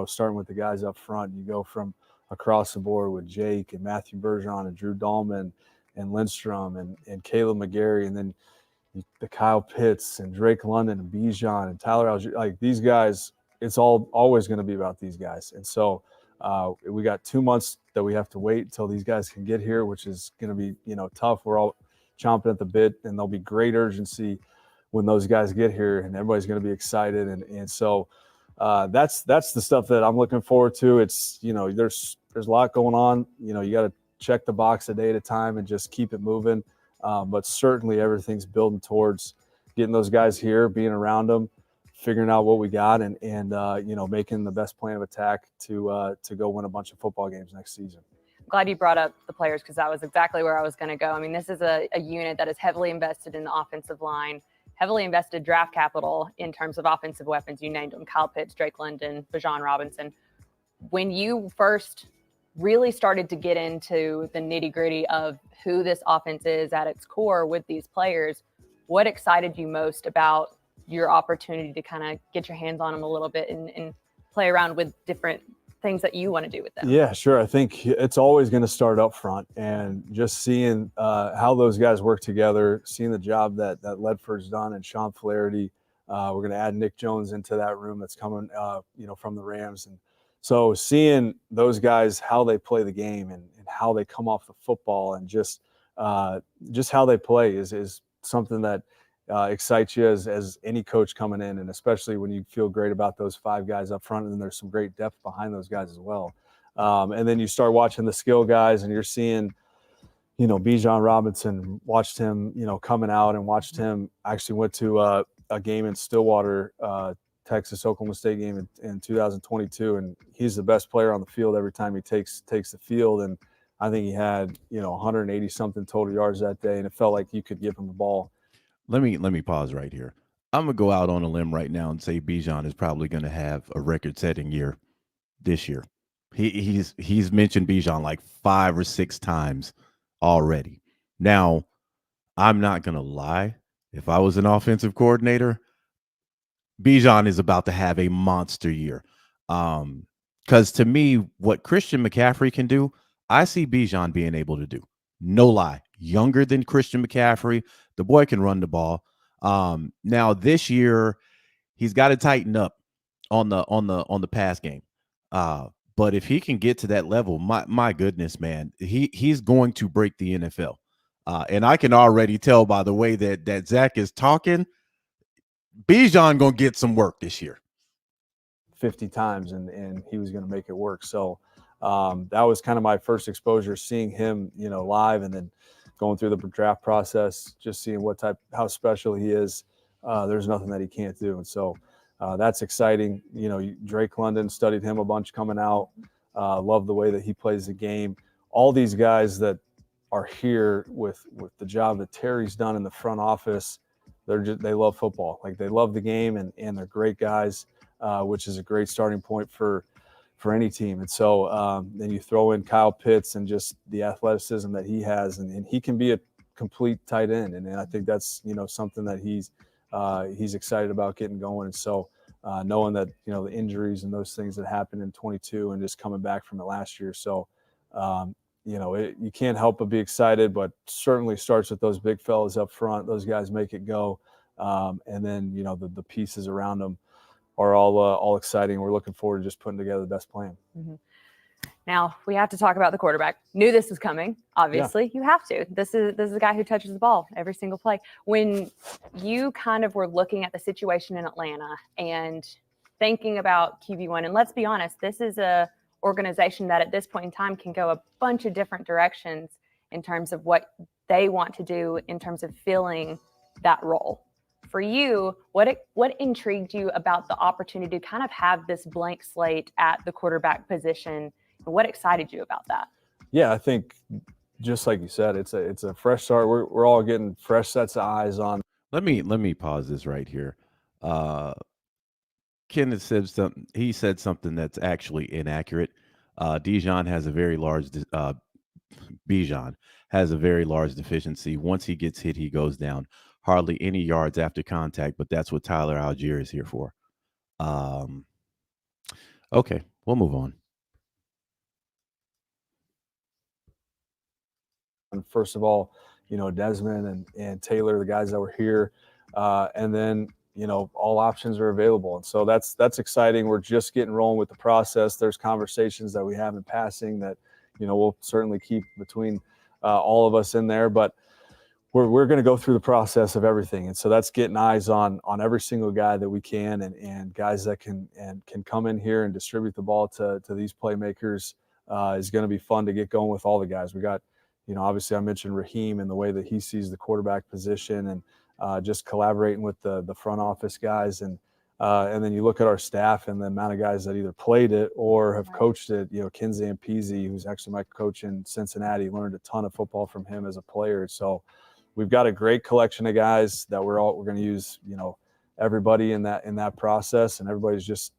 starting with the guys up front, you go from across the board with Jake and Matthew Bergeron and Drew Dahlman and Lindstrom and Caleb McGarry, and then the Kyle Pitts and Drake London and Bijan and Tyler Algier. Like these guys, it's always going to be about these guys. And so We got 2 months that we have to wait until these guys can get here, which is going to be, tough. We're all chomping at the bit, and there'll be great urgency when those guys get here, and everybody's going to be excited. And so that's the stuff that I'm looking forward to. It's, there's a lot going on. You got to check the box a day at a time and just keep it moving. But certainly everything's building towards getting those guys here, being around them, figuring out what we got, and making the best plan of attack to go win a bunch of football games next season. Glad you brought up the players, because that was exactly where I was going to go. I mean, this is a unit that is heavily invested in the offensive line, heavily invested draft capital in terms of offensive weapons. You named them: Kyle Pitts, Drake London, Bijan Robinson. When you first really started to get into the nitty-gritty of who this offense is at its core with these players, what excited you most about your opportunity to kind of get your hands on them a little bit and play around with different things that you want to do with them? Yeah, sure. I think it's always going to start up front, and just seeing how those guys work together, seeing the job that Ledford's done and Sean Flaherty. We're going to add Nick Jones into that room that's coming, from the Rams. And so seeing those guys, how they play the game and how they come off the football, and just how they play is something that excites you as any coach coming in, and especially when you feel great about those 5 guys up front, and then there's some great depth behind those guys as well. And then you start watching the skill guys, and you're seeing, Bijan Robinson, watched him, coming out, and watched him. Actually went to a game in Stillwater, Texas Oklahoma State game in 2022, and he's the best player on the field every time he takes the field. And I think he had 180 something total yards that day, and it felt like you could give him the ball. Let me pause right here. I'm gonna go out on a limb right now and say Bijan is probably gonna have a record-setting year this year. He's mentioned Bijan like 5 or 6 times already. Now, I'm not gonna lie. If I was an offensive coordinator, Bijan is about to have a monster year. Because to me, what Christian McCaffrey can do, I see Bijan being able to do. No lie. Younger than Christian McCaffrey, the boy can run the ball. Now this year, he's got to tighten up on the pass game. But if he can get to that level, my goodness, man, he's going to break the NFL. And I can already tell by the way that Zach is talking, Bijan gonna get some work this year. 50 times, and he was going to make it work. So that was kind of my first exposure, seeing him, live, and then going through the draft process, just seeing how special he is. There's nothing that he can't do. And so that's exciting. Drake London, studied him a bunch coming out. Love the way that he plays the game. All these guys that are here with the job that Terry's done in the front office, they love football. Like, they love the game, and they're great guys, which is a great starting point for any team. And so then you throw in Kyle Pitts and just the athleticism that he has, and he can be a complete tight end. And I think that's, something that he's excited about getting going. And so knowing that, the injuries and those things that happened in 22 and just coming back from it last year. So, you can't help but be excited, but certainly starts with those big fellas up front. Those guys make it go. And then, the pieces around them are all exciting. We're looking forward to just putting together the best plan. Mm-hmm. Now we have to talk about the quarterback. Knew this was coming. Obviously, You have to. This is a guy who touches the ball every single play. When you kind of were looking at the situation in Atlanta and thinking about QB1, and let's be honest, this is a organization that at this point in time can go a bunch of different directions in terms of what they want to do in terms of filling that role. For you, what intrigued you about the opportunity to kind of have this blank slate at the quarterback position? What excited you about that? Yeah, I think just like you said, it's a fresh start. We're all getting fresh sets of eyes on. Let me pause this right here. Ken has said something. He said something that's actually inaccurate. Bijan has a very large deficiency. Once he gets hit, he goes down. Hardly any yards after contact, but that's what Tyler Algier is here for. Okay, we'll move on. And first of all, Desmond and Taylor, the guys that were here, and then all options are available. And so that's exciting. We're just getting rolling with the process. There's conversations that we have in passing that, we'll certainly keep between all of us in there, but we're going to go through the process of everything. And so that's getting eyes on every single guy that we can, and guys that can come in here and distribute the ball to these playmakers is going to be fun to get going with all the guys. We got, obviously I mentioned Raheem and the way that he sees the quarterback position, and just collaborating with the front office guys. And then you look at our staff and the amount of guys that either played it or have coached it. Kinsey and Peasy, who's actually my coach in Cincinnati, learned a ton of football from him as a player. So we've got a great collection of guys that we're going to use, everybody in that process, and everybody's just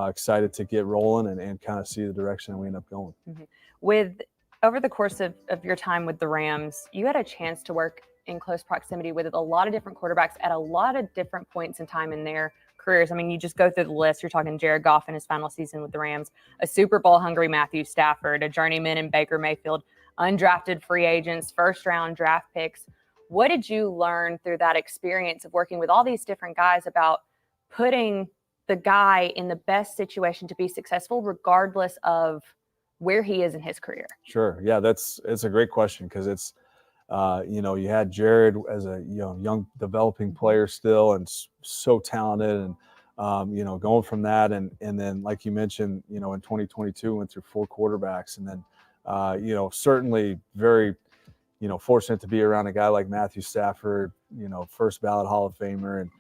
excited to get rolling and kind of see the direction that we end up going. Mm-hmm. Over the course of your time with the Rams, you had a chance to work in close proximity with a lot of different quarterbacks at a lot of different points in time in their careers. I mean, you just go through the list. You're talking Jared Goff in his final season with the Rams, a Super Bowl hungry Matthew Stafford, a journeyman in Baker Mayfield, undrafted free agents, first round draft picks. What did you learn through that experience of working with all these different guys about putting the guy in the best situation to be successful, regardless of where he is in his career? Sure. Yeah, it's a great question, because it's, you had Jared as a young developing player still, and so talented, and going from that, and then like you mentioned, in 2022 went through 4 quarterbacks, and then certainly very fortunate to be around a guy like Matthew Stafford, first ballot Hall of Famer, and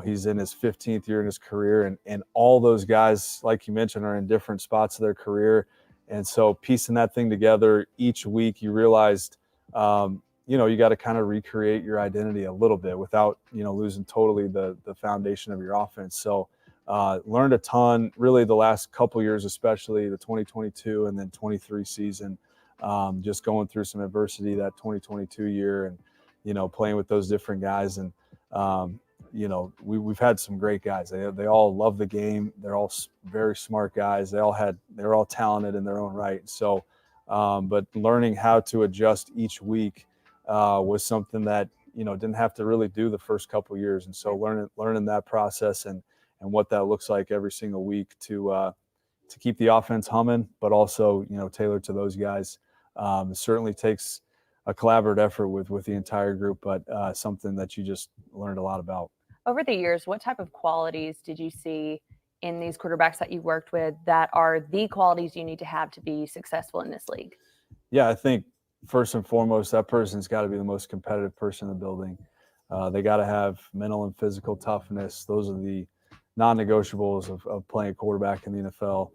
he's in his 15th year in his career, and all those guys, like you mentioned, are in different spots of their career. And so piecing that thing together each week, you realized you got to kind of recreate your identity a little bit without losing totally the foundation of your offense. So learned a ton really the last couple years, especially the 2022 and then 23 season, just going through some adversity that 2022 year, and playing with those different guys. And we've had some great guys. They all love the game. They're all very smart guys. They're all talented in their own right. So but learning how to adjust each week was something that didn't have to really do the first couple of years. And so learning that process and what that looks like every single week to keep the offense humming, but also tailored to those guys. It certainly takes a collaborative effort with the entire group, but something that you just learned a lot about. Over the years, what type of qualities did you see in these quarterbacks that you worked with that are the qualities you need to have to be successful in this league? Yeah, I think first and foremost, that person's got to be the most competitive person in the building. They got to have mental and physical toughness. Those are the non-negotiables of playing quarterback in the NFL.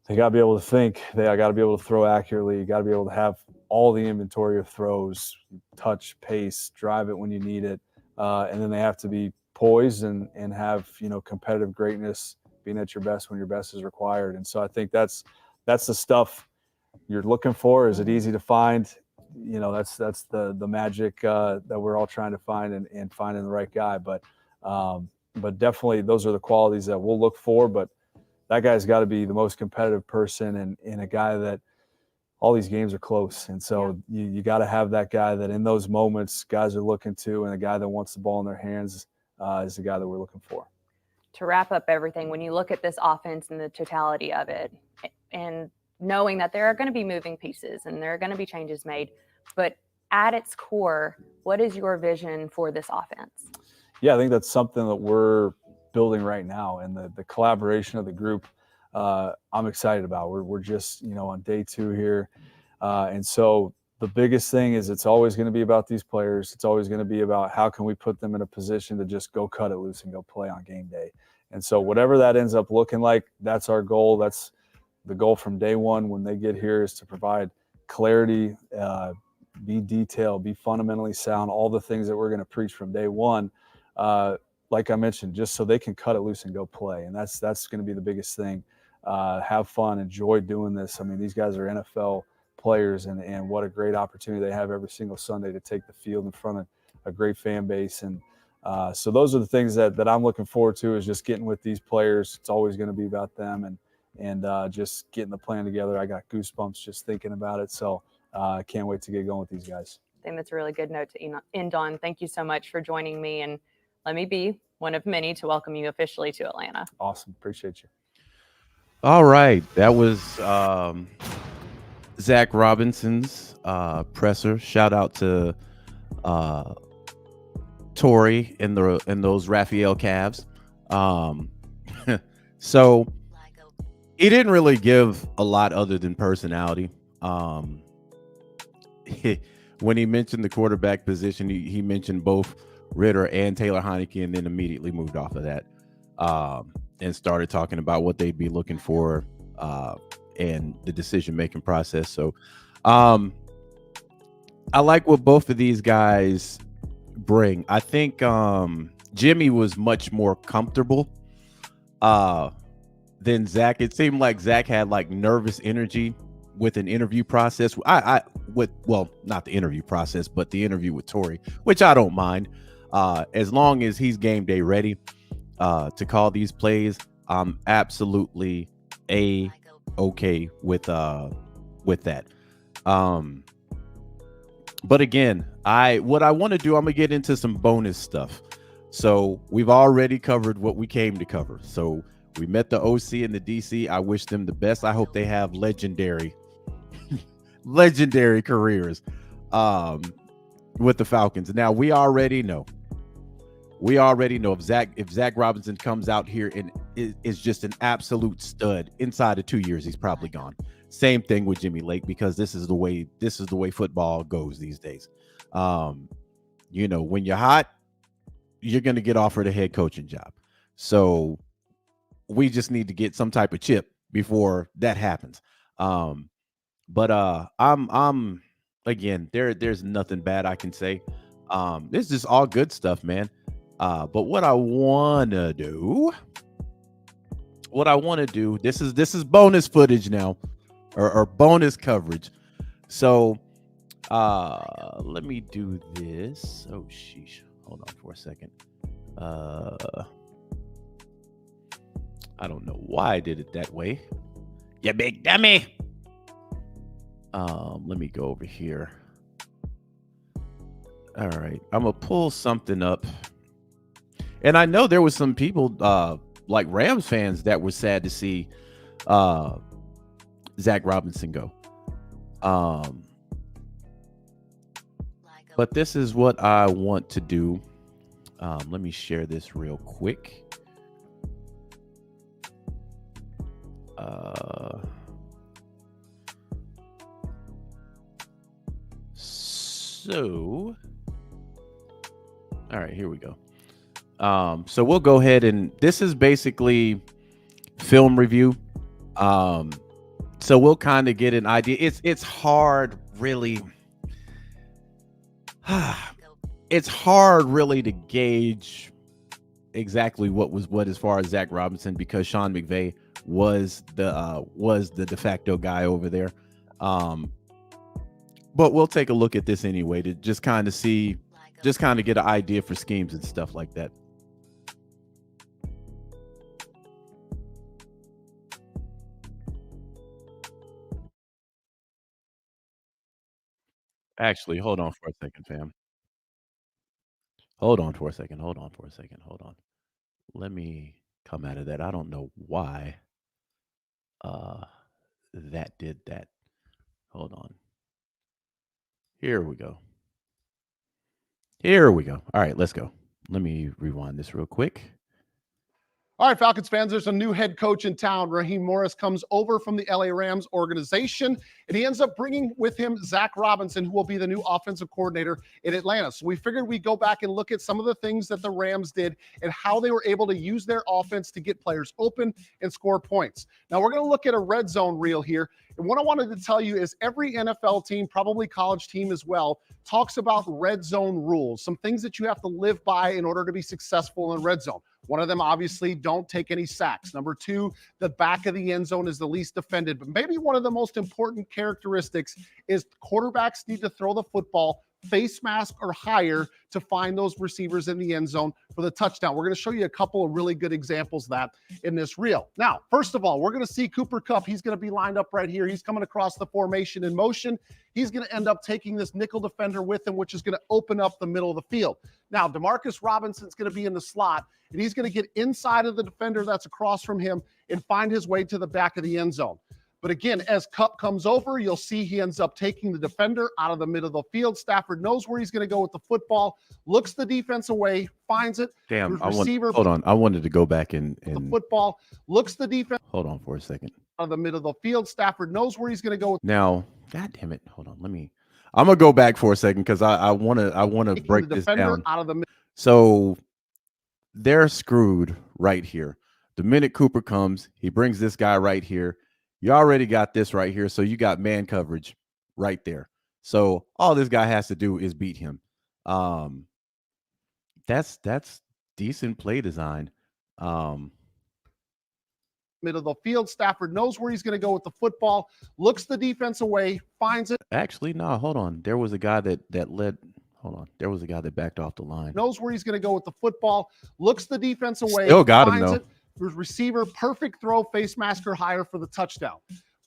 They got to be able to think. They got to be able to throw accurately. You got to be able to have all the inventory of throws, touch, pace, drive it when you need it. And then they have to be poised and have, competitive greatness, being at your best when your best is required. And so I think that's the stuff you're looking for. Is it easy to find? That's the magic that we're all trying to find and finding the right guy. But definitely those are the qualities that we'll look for. But that guy's got to be the most competitive person and a guy that all these games are close. And so you got to have that guy that in those moments guys are looking to, and the guy that wants the ball in their hands is the guy that we're looking for. To wrap up everything, when you look at this offense and the totality of it, and knowing that there are going to be moving pieces and there are going to be changes made, but at its core, what is your vision for this offense? Yeah, I think that's something that we're building right now, and the collaboration of the group I'm excited about. We're just on day 2 here, and so the biggest thing is it's always going to be about these players. It's always going to be about how can we put them in a position to just go cut it loose and go play on game day. And so whatever that ends up looking like, that's our goal. That's the goal from day one when they get here, is to provide clarity, be detailed, be fundamentally sound, all the things that we're going to preach from day one. Like I mentioned, just so they can cut it loose and go play. And that's going to be the biggest thing. Have fun, enjoy doing this. I mean, these guys are NFL players, and what a great opportunity they have every single Sunday to take the field in front of a great fan base. And so those are the things that I'm looking forward to, is just getting with these players. It's always going to be about them and just getting the plan together. I got goosebumps just thinking about it. So I can't wait to get going with these guys. I think that's a really good note to end on. Thank you so much for joining me, and let me be one of many to welcome you officially to Atlanta. Awesome. Appreciate you. All right, that was Zach Robinson's presser. Shout out to Tori and those Raphael Cavs. So he didn't really give a lot other than personality. When he mentioned the quarterback position, he mentioned both Ritter and Taylor Heineke, and then immediately moved off of that and started talking about what they'd be looking for and the decision-making process. So I like what both of these guys bring. I think Jimmy was much more comfortable than Zach. It seemed like Zach had like nervous energy with an interview process. Not the interview process, but the interview with Tori, which I don't mind. As long as he's game day ready to call these plays, I'm absolutely okay with that. But again, what I want to do, I'm gonna get into some bonus stuff. So we've already covered what we came to cover. So we met the OC and the DC. I wish them the best. I hope they have legendary careers with the Falcons. Now we already know if Zach Robinson comes out here and is just an absolute stud, inside of 2 years he's probably gone. Same thing with Jimmy Lake, because this is the way football goes these days. When you're hot, you're going to get offered a head coaching job. So we just need to get some type of chip before that happens. But I'm again, there's nothing bad I can say. This is just all good stuff, man. But what I want to do, this is bonus footage now, or bonus coverage. So let me do this. Oh sheesh, hold on for a second. I don't know why I did it that way. You big dummy. Let me go over here. All right, I'm gonna pull something up. And I know there was some people like Rams fans that were sad to see Zach Robinson go. But this is what I want to do. Let me share this real quick. So, all right, here we go. So we'll go ahead, and this is basically film review. So we'll kind of get an idea. It's hard, really. It's hard, really, to gauge exactly what as far as Zach Robinson, because Sean McVay was the de facto guy over there. But we'll take a look at this anyway to just kind of get an idea for schemes and stuff like that. Actually, hold on for a second, fam. Hold on for a second. Hold on. Let me come out of that. I don't know why that did that. Hold on. Here we go. All right, let's go. Let me rewind this real quick. All right, Falcons fans, there's a new head coach in town. Raheem Morris comes over from the LA Rams organization, and he ends up bringing with him Zach Robinson, who will be the new offensive coordinator in Atlanta. So we figured we'd go back and look at some of the things that the Rams did and how they were able to use their offense to get players open and score points. Now we're going to look at a red zone reel here. And what I wanted to tell you is every NFL team, probably college team as well, talks about red zone rules, some things that you have to live by in order to be successful in red zone. One of them, obviously, don't take any sacks. Number two, the back of the end zone is the least defended. But maybe one of the most important characteristics is quarterbacks need to throw the football face mask or higher to find those receivers in the end zone for the touchdown. We're going to show you a couple of really good examples of that in this reel. Now, first of all, we're going to see Cooper Kupp. He's going to be lined up right here. He's coming across the formation in motion. He's going to end up taking this nickel defender with him, which is going to open up the middle of the field. Now, Demarcus Robinson's going to be in the slot, and he's going to get inside of the defender that's across from him and find his way to the back of the end zone. But again, as Kupp comes over, you'll see he ends up taking the defender out of the middle of the field. Stafford knows where he's going to go with the football, looks the defense away, finds it. Damn, Receiver, hold on. I wanted to go back and the football, looks the defense hold on for a second. out of the middle of the field. Stafford knows where he's going to go with Now, God damn it. Hold on. I'm gonna go back for a second because I wanna break the this defender down. out of the middle. So they're screwed right here. The minute Cooper comes, he brings this guy right here. You already got this right here. So you got man coverage right there. So all this guy has to do is beat him. That's decent play design. Middle of the field. Stafford knows where he's going to go with the football, looks the defense away, finds it. Actually, no, hold on. There was a guy that led. Hold on. There was a guy that backed off the line. Knows where he's going to go with the football, looks the defense away. Still got him, finds though. it. Receiver, perfect throw, face masker higher for the touchdown.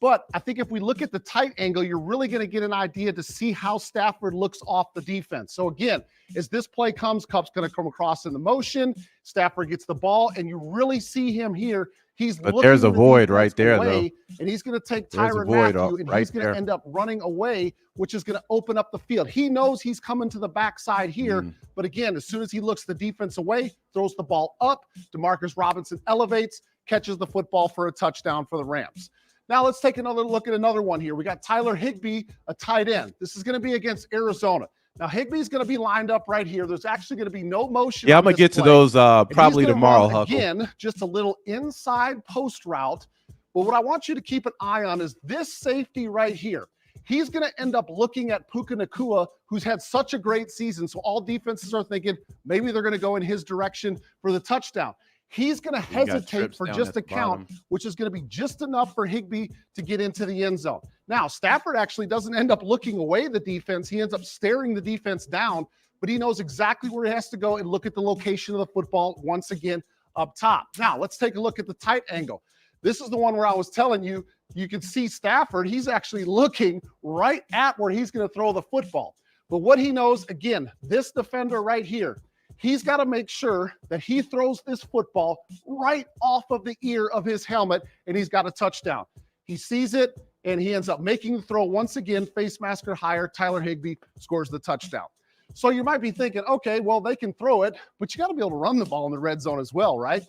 But I think if we look at the tight angle, you're really going to get an idea to see how Stafford looks off the defense. So again, as this play comes, Kupp's going to come across in the motion. Stafford gets the ball, and you really see him here. He's But looking there's a the void defense right there, away, though. and he's going to take There's a Tyrann void Mathieu, and right he's going there. to end up running away, which is going to open up the field. He knows he's coming to the backside here, but again, as soon as he looks the defense away, throws the ball up, Demarcus Robinson elevates, catches the football for a touchdown for the Rams. Now let's take another look at another one here. We got Tyler Higbee, a tight end. This is going to be against Arizona. Now Higbee's going to be lined up right here. There's actually going to be no motion. Yeah, on I'm gonna this get to play. those And he's probably gonna tomorrow, run Huckle. again, just a little inside post route. But what I want you to keep an eye on is this safety right here. He's going to end up looking at Puka Nacua, who's had such a great season. So all defenses are thinking maybe they're going to go in his direction for the touchdown. He's going to He got hesitate trips for down just at a the count, bottom. which is going to be just enough for Higbee to get into the end zone. Now, Stafford actually doesn't end up looking away the defense. He ends up staring the defense down, but he knows exactly where he has to go and look at the location of the football once again up top. Now, let's take a look at the tight angle. This is the one where I was telling you, you can see Stafford. He's actually looking right at where he's going to throw the football. But what he knows, again, this defender right here, he's got to make sure that he throws this football right off of the ear of his helmet, and he's got a touchdown. He sees it, and he ends up making the throw once again, face masker higher. Tyler Higbee scores the touchdown. So you might be thinking, okay, well, they can throw it, but you got to be able to run the ball in the red zone as well, right?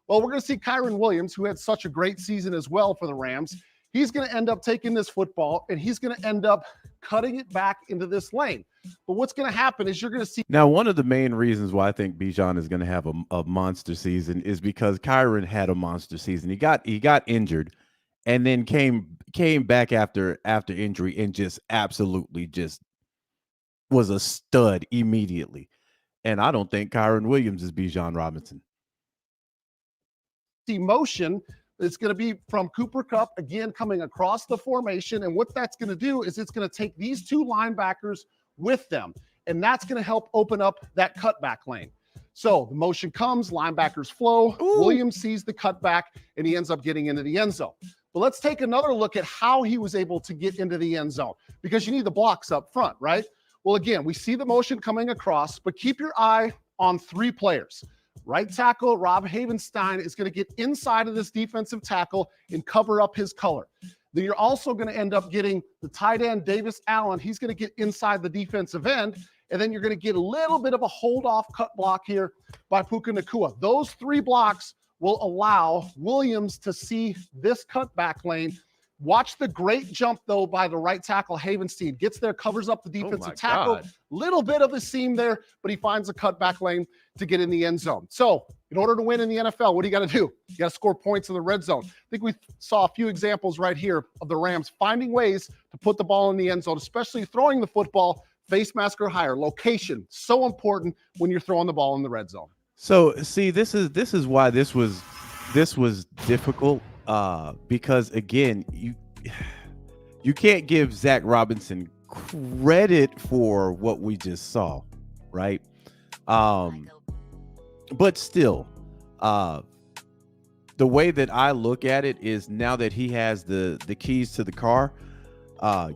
Well, we're going to see Kyron Williams, who had such a great season as well for the Rams. He's going to end up taking this football, and he's going to end up cutting it back into this lane. But what's going to happen is you're going to see. Now, one of the main reasons why I think Bijan is going to have a monster season is because Kyron had a monster season. He got injured, and then came back after injury and just absolutely just was a stud immediately. And I don't think Kyron Williams is Bijan Robinson. Motion. It's going to be from Cooper Kupp, again, coming across the formation. And what that's going to do is it's going to take these two linebackers with them. And that's going to help open up that cutback lane. So the motion comes, linebackers flow. Ooh. Williams sees the cutback, and he ends up getting into the end zone. But let's take another look at how he was able to get into the end zone, because you need the blocks up front, right? Well, again, we see the motion coming across, but keep your eye on three players. Right tackle Rob Havenstein is going to get inside of this defensive tackle and cover up his color. Then you're also going to end up getting the tight end Davis Allen. He's going to get inside the defensive end, and then you're going to get a little bit of a hold-off cut block here by Puka Nacua. Those three blocks will allow Williams to see this cutback lane. Watch the great jump, though, by the right tackle, Havenstein. Gets there, covers up the defensive tackle. God. Little bit of a seam there, but he finds a cutback lane to get in the end zone. So in order to win in the NFL, what do you got to do? You got to score points in the red zone. I think we saw a few examples right here of the Rams finding ways to put the ball in the end zone, especially throwing the football face mask or higher. Location, so important when you're throwing the ball in the red zone. So see, this is why this was difficult. Because again, you can't give Zach Robinson credit for what we just saw, right? But still, the way that I look at it is now that he has the keys to the car,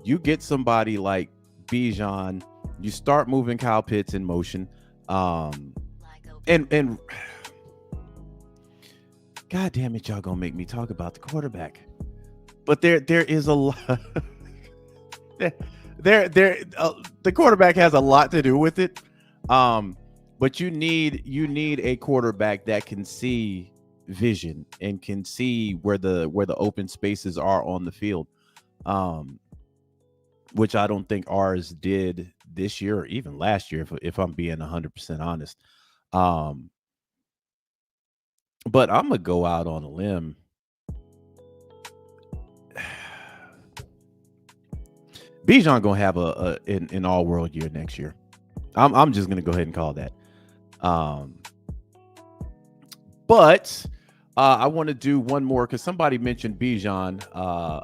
you get somebody like Bijan, you start moving Kyle Pitts in motion, and God damn it, y'all gonna make me talk about the quarterback. But there is a lot. The quarterback has a lot to do with it. But you need a quarterback that can see vision and can see where the open spaces are on the field. Which I don't think ours did this year or even last year, if I'm being 100% honest. But I'm gonna go out on a limb. Bijan gonna have an all-world year next year. I'm just gonna go ahead and call that. But I want to do one more because somebody mentioned Bijan.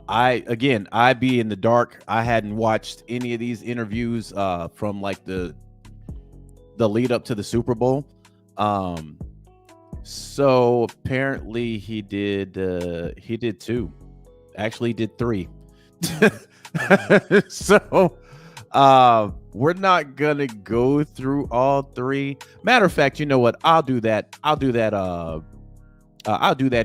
I be in the dark. I hadn't watched any of these interviews from like the lead up to the Super Bowl. So apparently he did 2. Actually, he did 3. So we're not gonna go through all 3. Matter of fact, you know what? I'll do that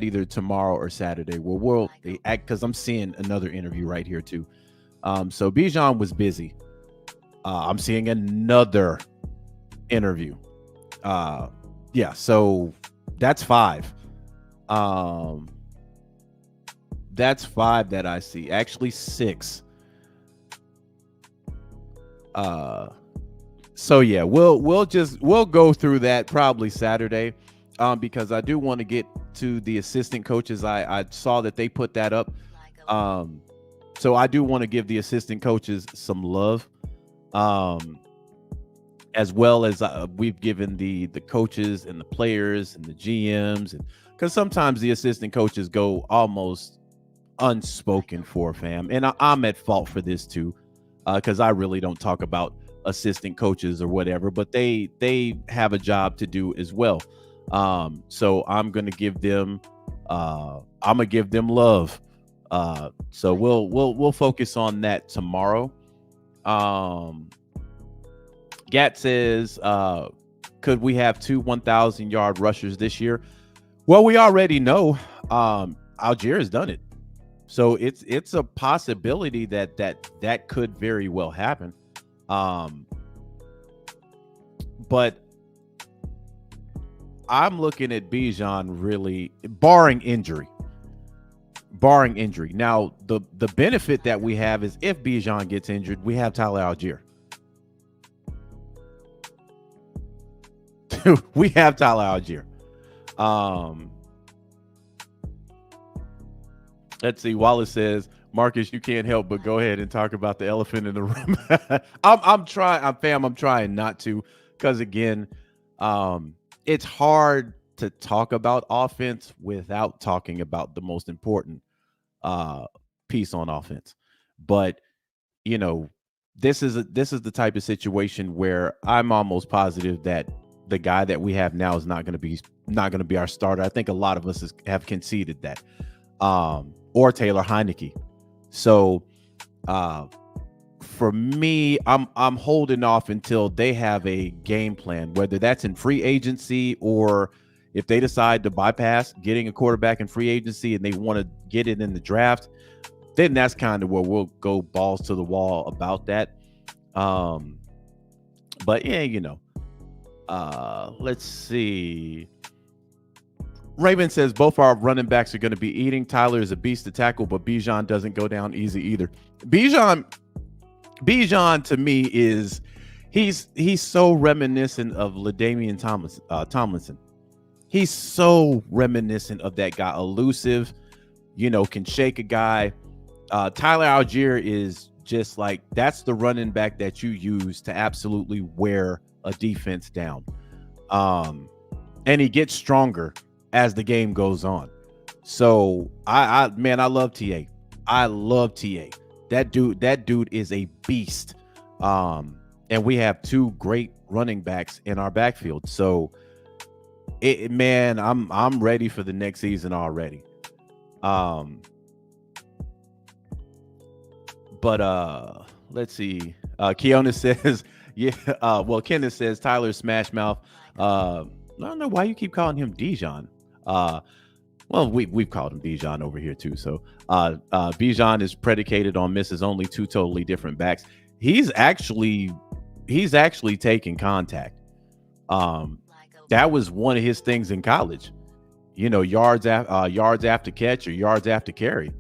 either tomorrow or Saturday. We'll because I'm seeing another interview right here too. So Bijan was busy. I'm seeing another interview. Yeah, so that's 5. That's 5 that I see. Actually 6. So yeah, we'll go through that probably Saturday, because I do want to get to the assistant coaches. I saw that they put that up, so I do want to give the assistant coaches some love, as well as we've given the coaches and the players and the GMs, and because sometimes the assistant coaches go almost unspoken for, fam, and I'm at fault for this too. Because I really don't talk about assistant coaches or whatever, but they have a job to do as well. So I'm gonna give them love. So we'll focus on that tomorrow. Gat says, could we have 2 1,000-yard rushers this year? Well, we already know Algier has done it. So it's a possibility that could very well happen. But I'm looking at Bijan really barring injury. Now, the benefit that we have is if Bijan gets injured, we have Tyler Algier. We have Tyler Algier. Let's see. Wallace says, Marcus, you can't help but go ahead and talk about the elephant in the room. I'm trying not to, because again, it's hard to talk about offense without talking about the most important piece on offense. But you know, this is the type of situation where I'm almost positive that the guy that we have now is not going to be our starter. I think a lot of us have conceded that. Or Taylor Heineke. So for me, I'm holding off until they have a game plan, whether that's in free agency or if they decide to bypass getting a quarterback in free agency and they want to get it in the draft, then that's kind of where we'll go balls to the wall about that. But yeah, you know, let's see. Raymond says both our running backs are going to be eating. Tyler is a beast to tackle, but Bijan doesn't go down easy either. Bijan to me is he's so reminiscent of LaDainian Tomlinson. He's so reminiscent of that guy, elusive, you know, can shake a guy. Tyler Algier is just like, that's the running back that you use to absolutely wear a defense down. And he gets stronger as the game goes on. So I love TA. I love TA. That dude is a beast. And we have 2 great running backs in our backfield. So man, I'm ready for the next season already. But let's see. Keona says, yeah, well, Kenneth says Tyler Smash Mouth. I don't know why you keep calling him Dijon. Well, we've called him Bijan over here too. So Bijan is predicated on misses only 2 totally different backs. He's actually taking contact. That was one of his things in college. You know, yards after catch or yards after carry.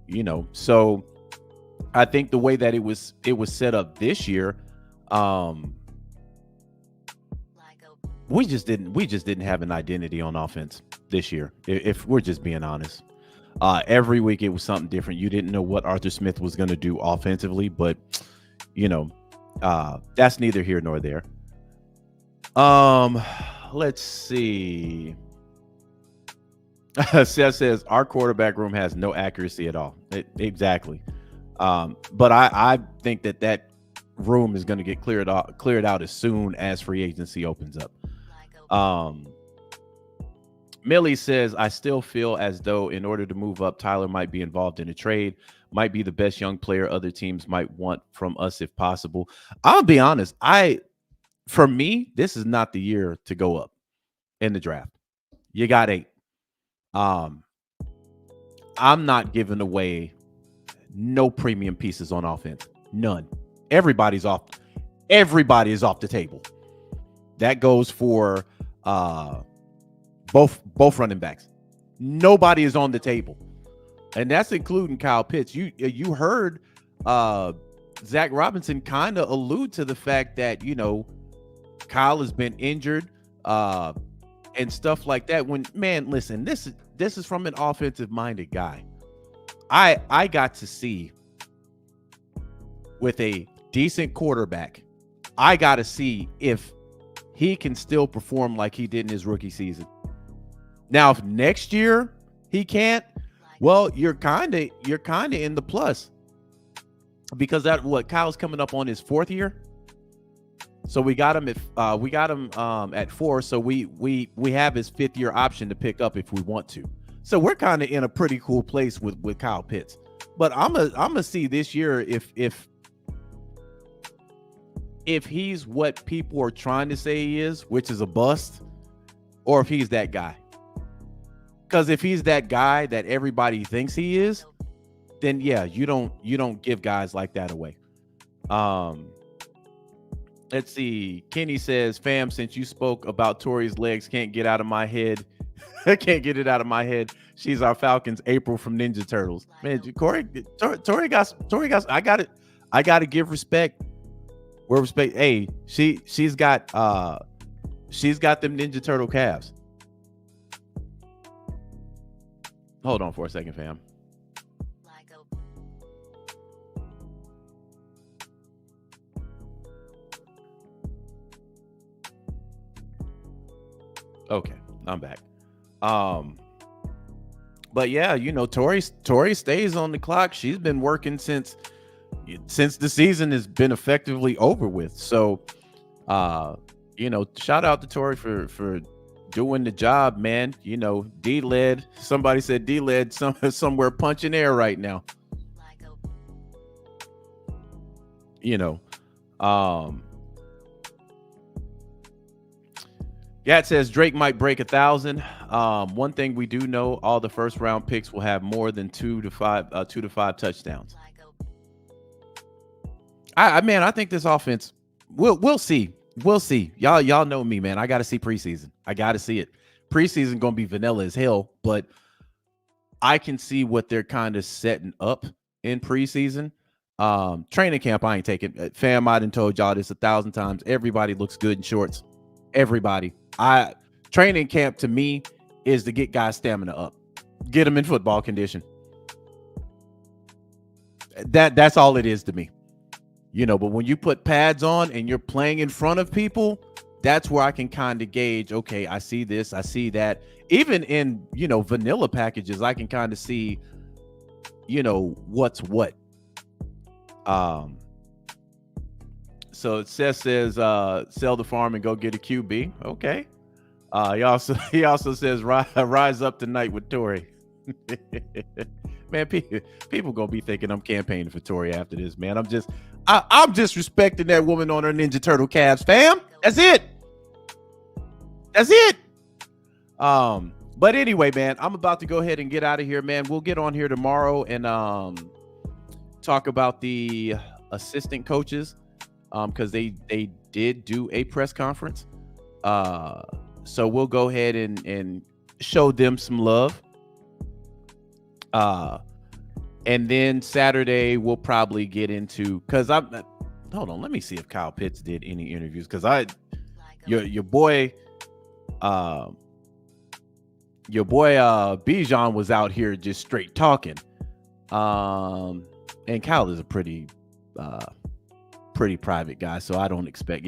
You know, so I think the way that it was set up this year, we just didn't have an identity on offense this year. If we're just being honest, every week it was something different. You didn't know what Arthur Smith was going to do offensively, but you know, that's neither here nor there. Let's see. Seth says our quarterback room has no accuracy at all. Exactly. But I think that room is going to get cleared out as soon as free agency opens up. Millie says, I still feel as though in order to move up, Tyler might be involved in a trade, might be the best young player other teams might want from us if possible. I'll be honest. For me, this is not the year to go up in the draft. You got 8. I'm not giving away no premium pieces on offense. None. Everybody is off the table. That goes for both running backs. Nobody is on the table. And that's including Kyle Pitts. You heard Zach Robinson kind of allude to the fact that, you know, Kyle has been injured and stuff like that. When, man, listen, this is from an offensive minded guy. I got to see with a decent quarterback, I got to see if he can still perform like he did in his rookie season. Now, if next year he can't, well, you're kind of in the plus, because Kyle's coming up on his 4th year. So we got him at 4. So we have his 5th year option to pick up if we want to. So we're kind of in a pretty cool place with Kyle Pitts. But I'm gonna see this year if he's what people are trying to say he is, which is a bust, or if he's that guy. Because if he's that guy that everybody thinks he is, then yeah, you don't give guys like that away. Let's see. Kenny says, fam, since you spoke about Tori's legs, can't get out of my head. I can't get it out of my head. She's our Falcons April from Ninja Turtles. Man, Tori got I gotta give respect where respect. Hey, she's got them Ninja Turtle calves. Hold on for a second, fam. Okay, I'm back. But yeah, you know, Tori stays on the clock. She's been working since the season has been effectively over with. So, you know, shout out to Tori for doing the job, man. You know, D-Led. Somebody said D-Led somewhere punching air right now. You know, Gat says Drake might break 1,000. One thing we do know, all the first round picks will have more than 2 to 5 touchdowns. I think this offense, we'll see. We'll see. Y'all know me, man. I got to see preseason. I got to see it. Preseason going to be vanilla as hell, but I can see what they're kind of setting up in preseason. Training camp, I ain't taking. Fam, I done told y'all this 1,000 times. Everybody looks good in shorts. Everybody. Training camp to me is to get guys' stamina up, get them in football condition. That's all it is to me, you know. But when you put pads on and you're playing in front of people, that's where I can kind of gauge. Okay, I see this, I see that. Even in, you know, vanilla packages, I can kind of see what's what. So Seth says, sell the farm and go get a QB. Okay. He also says, rise up tonight with Tory. Man, people gonna be thinking I'm campaigning for Tory after this, man. I'm just respecting that woman on her Ninja Turtle calves, fam. That's it. But anyway, man, I'm about to go ahead and get out of here, man. We'll get on here tomorrow and talk about the assistant coaches, because they did do a press conference. So we'll go ahead and show them some love. And then Saturday we'll probably get into, because hold on, let me see if Kyle Pitts did any interviews, because your boy Bijan was out here just straight talking. And Kyle is a pretty private guy, so I don't expect.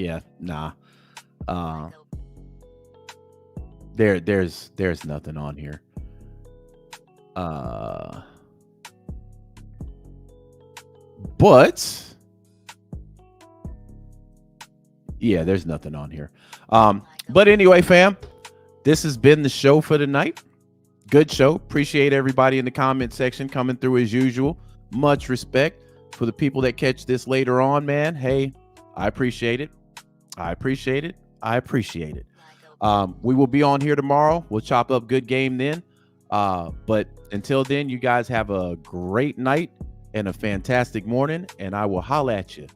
There's nothing on here. But yeah, there's nothing on here. But anyway, fam, this has been the show for tonight. Good show. Appreciate everybody in the comment section coming through as usual. Much respect for the people that catch this later on, man. Hey, I appreciate it. We will be on here tomorrow. We'll chop up good game then. But until then, you guys have a great night and a fantastic morning, and I will holla at you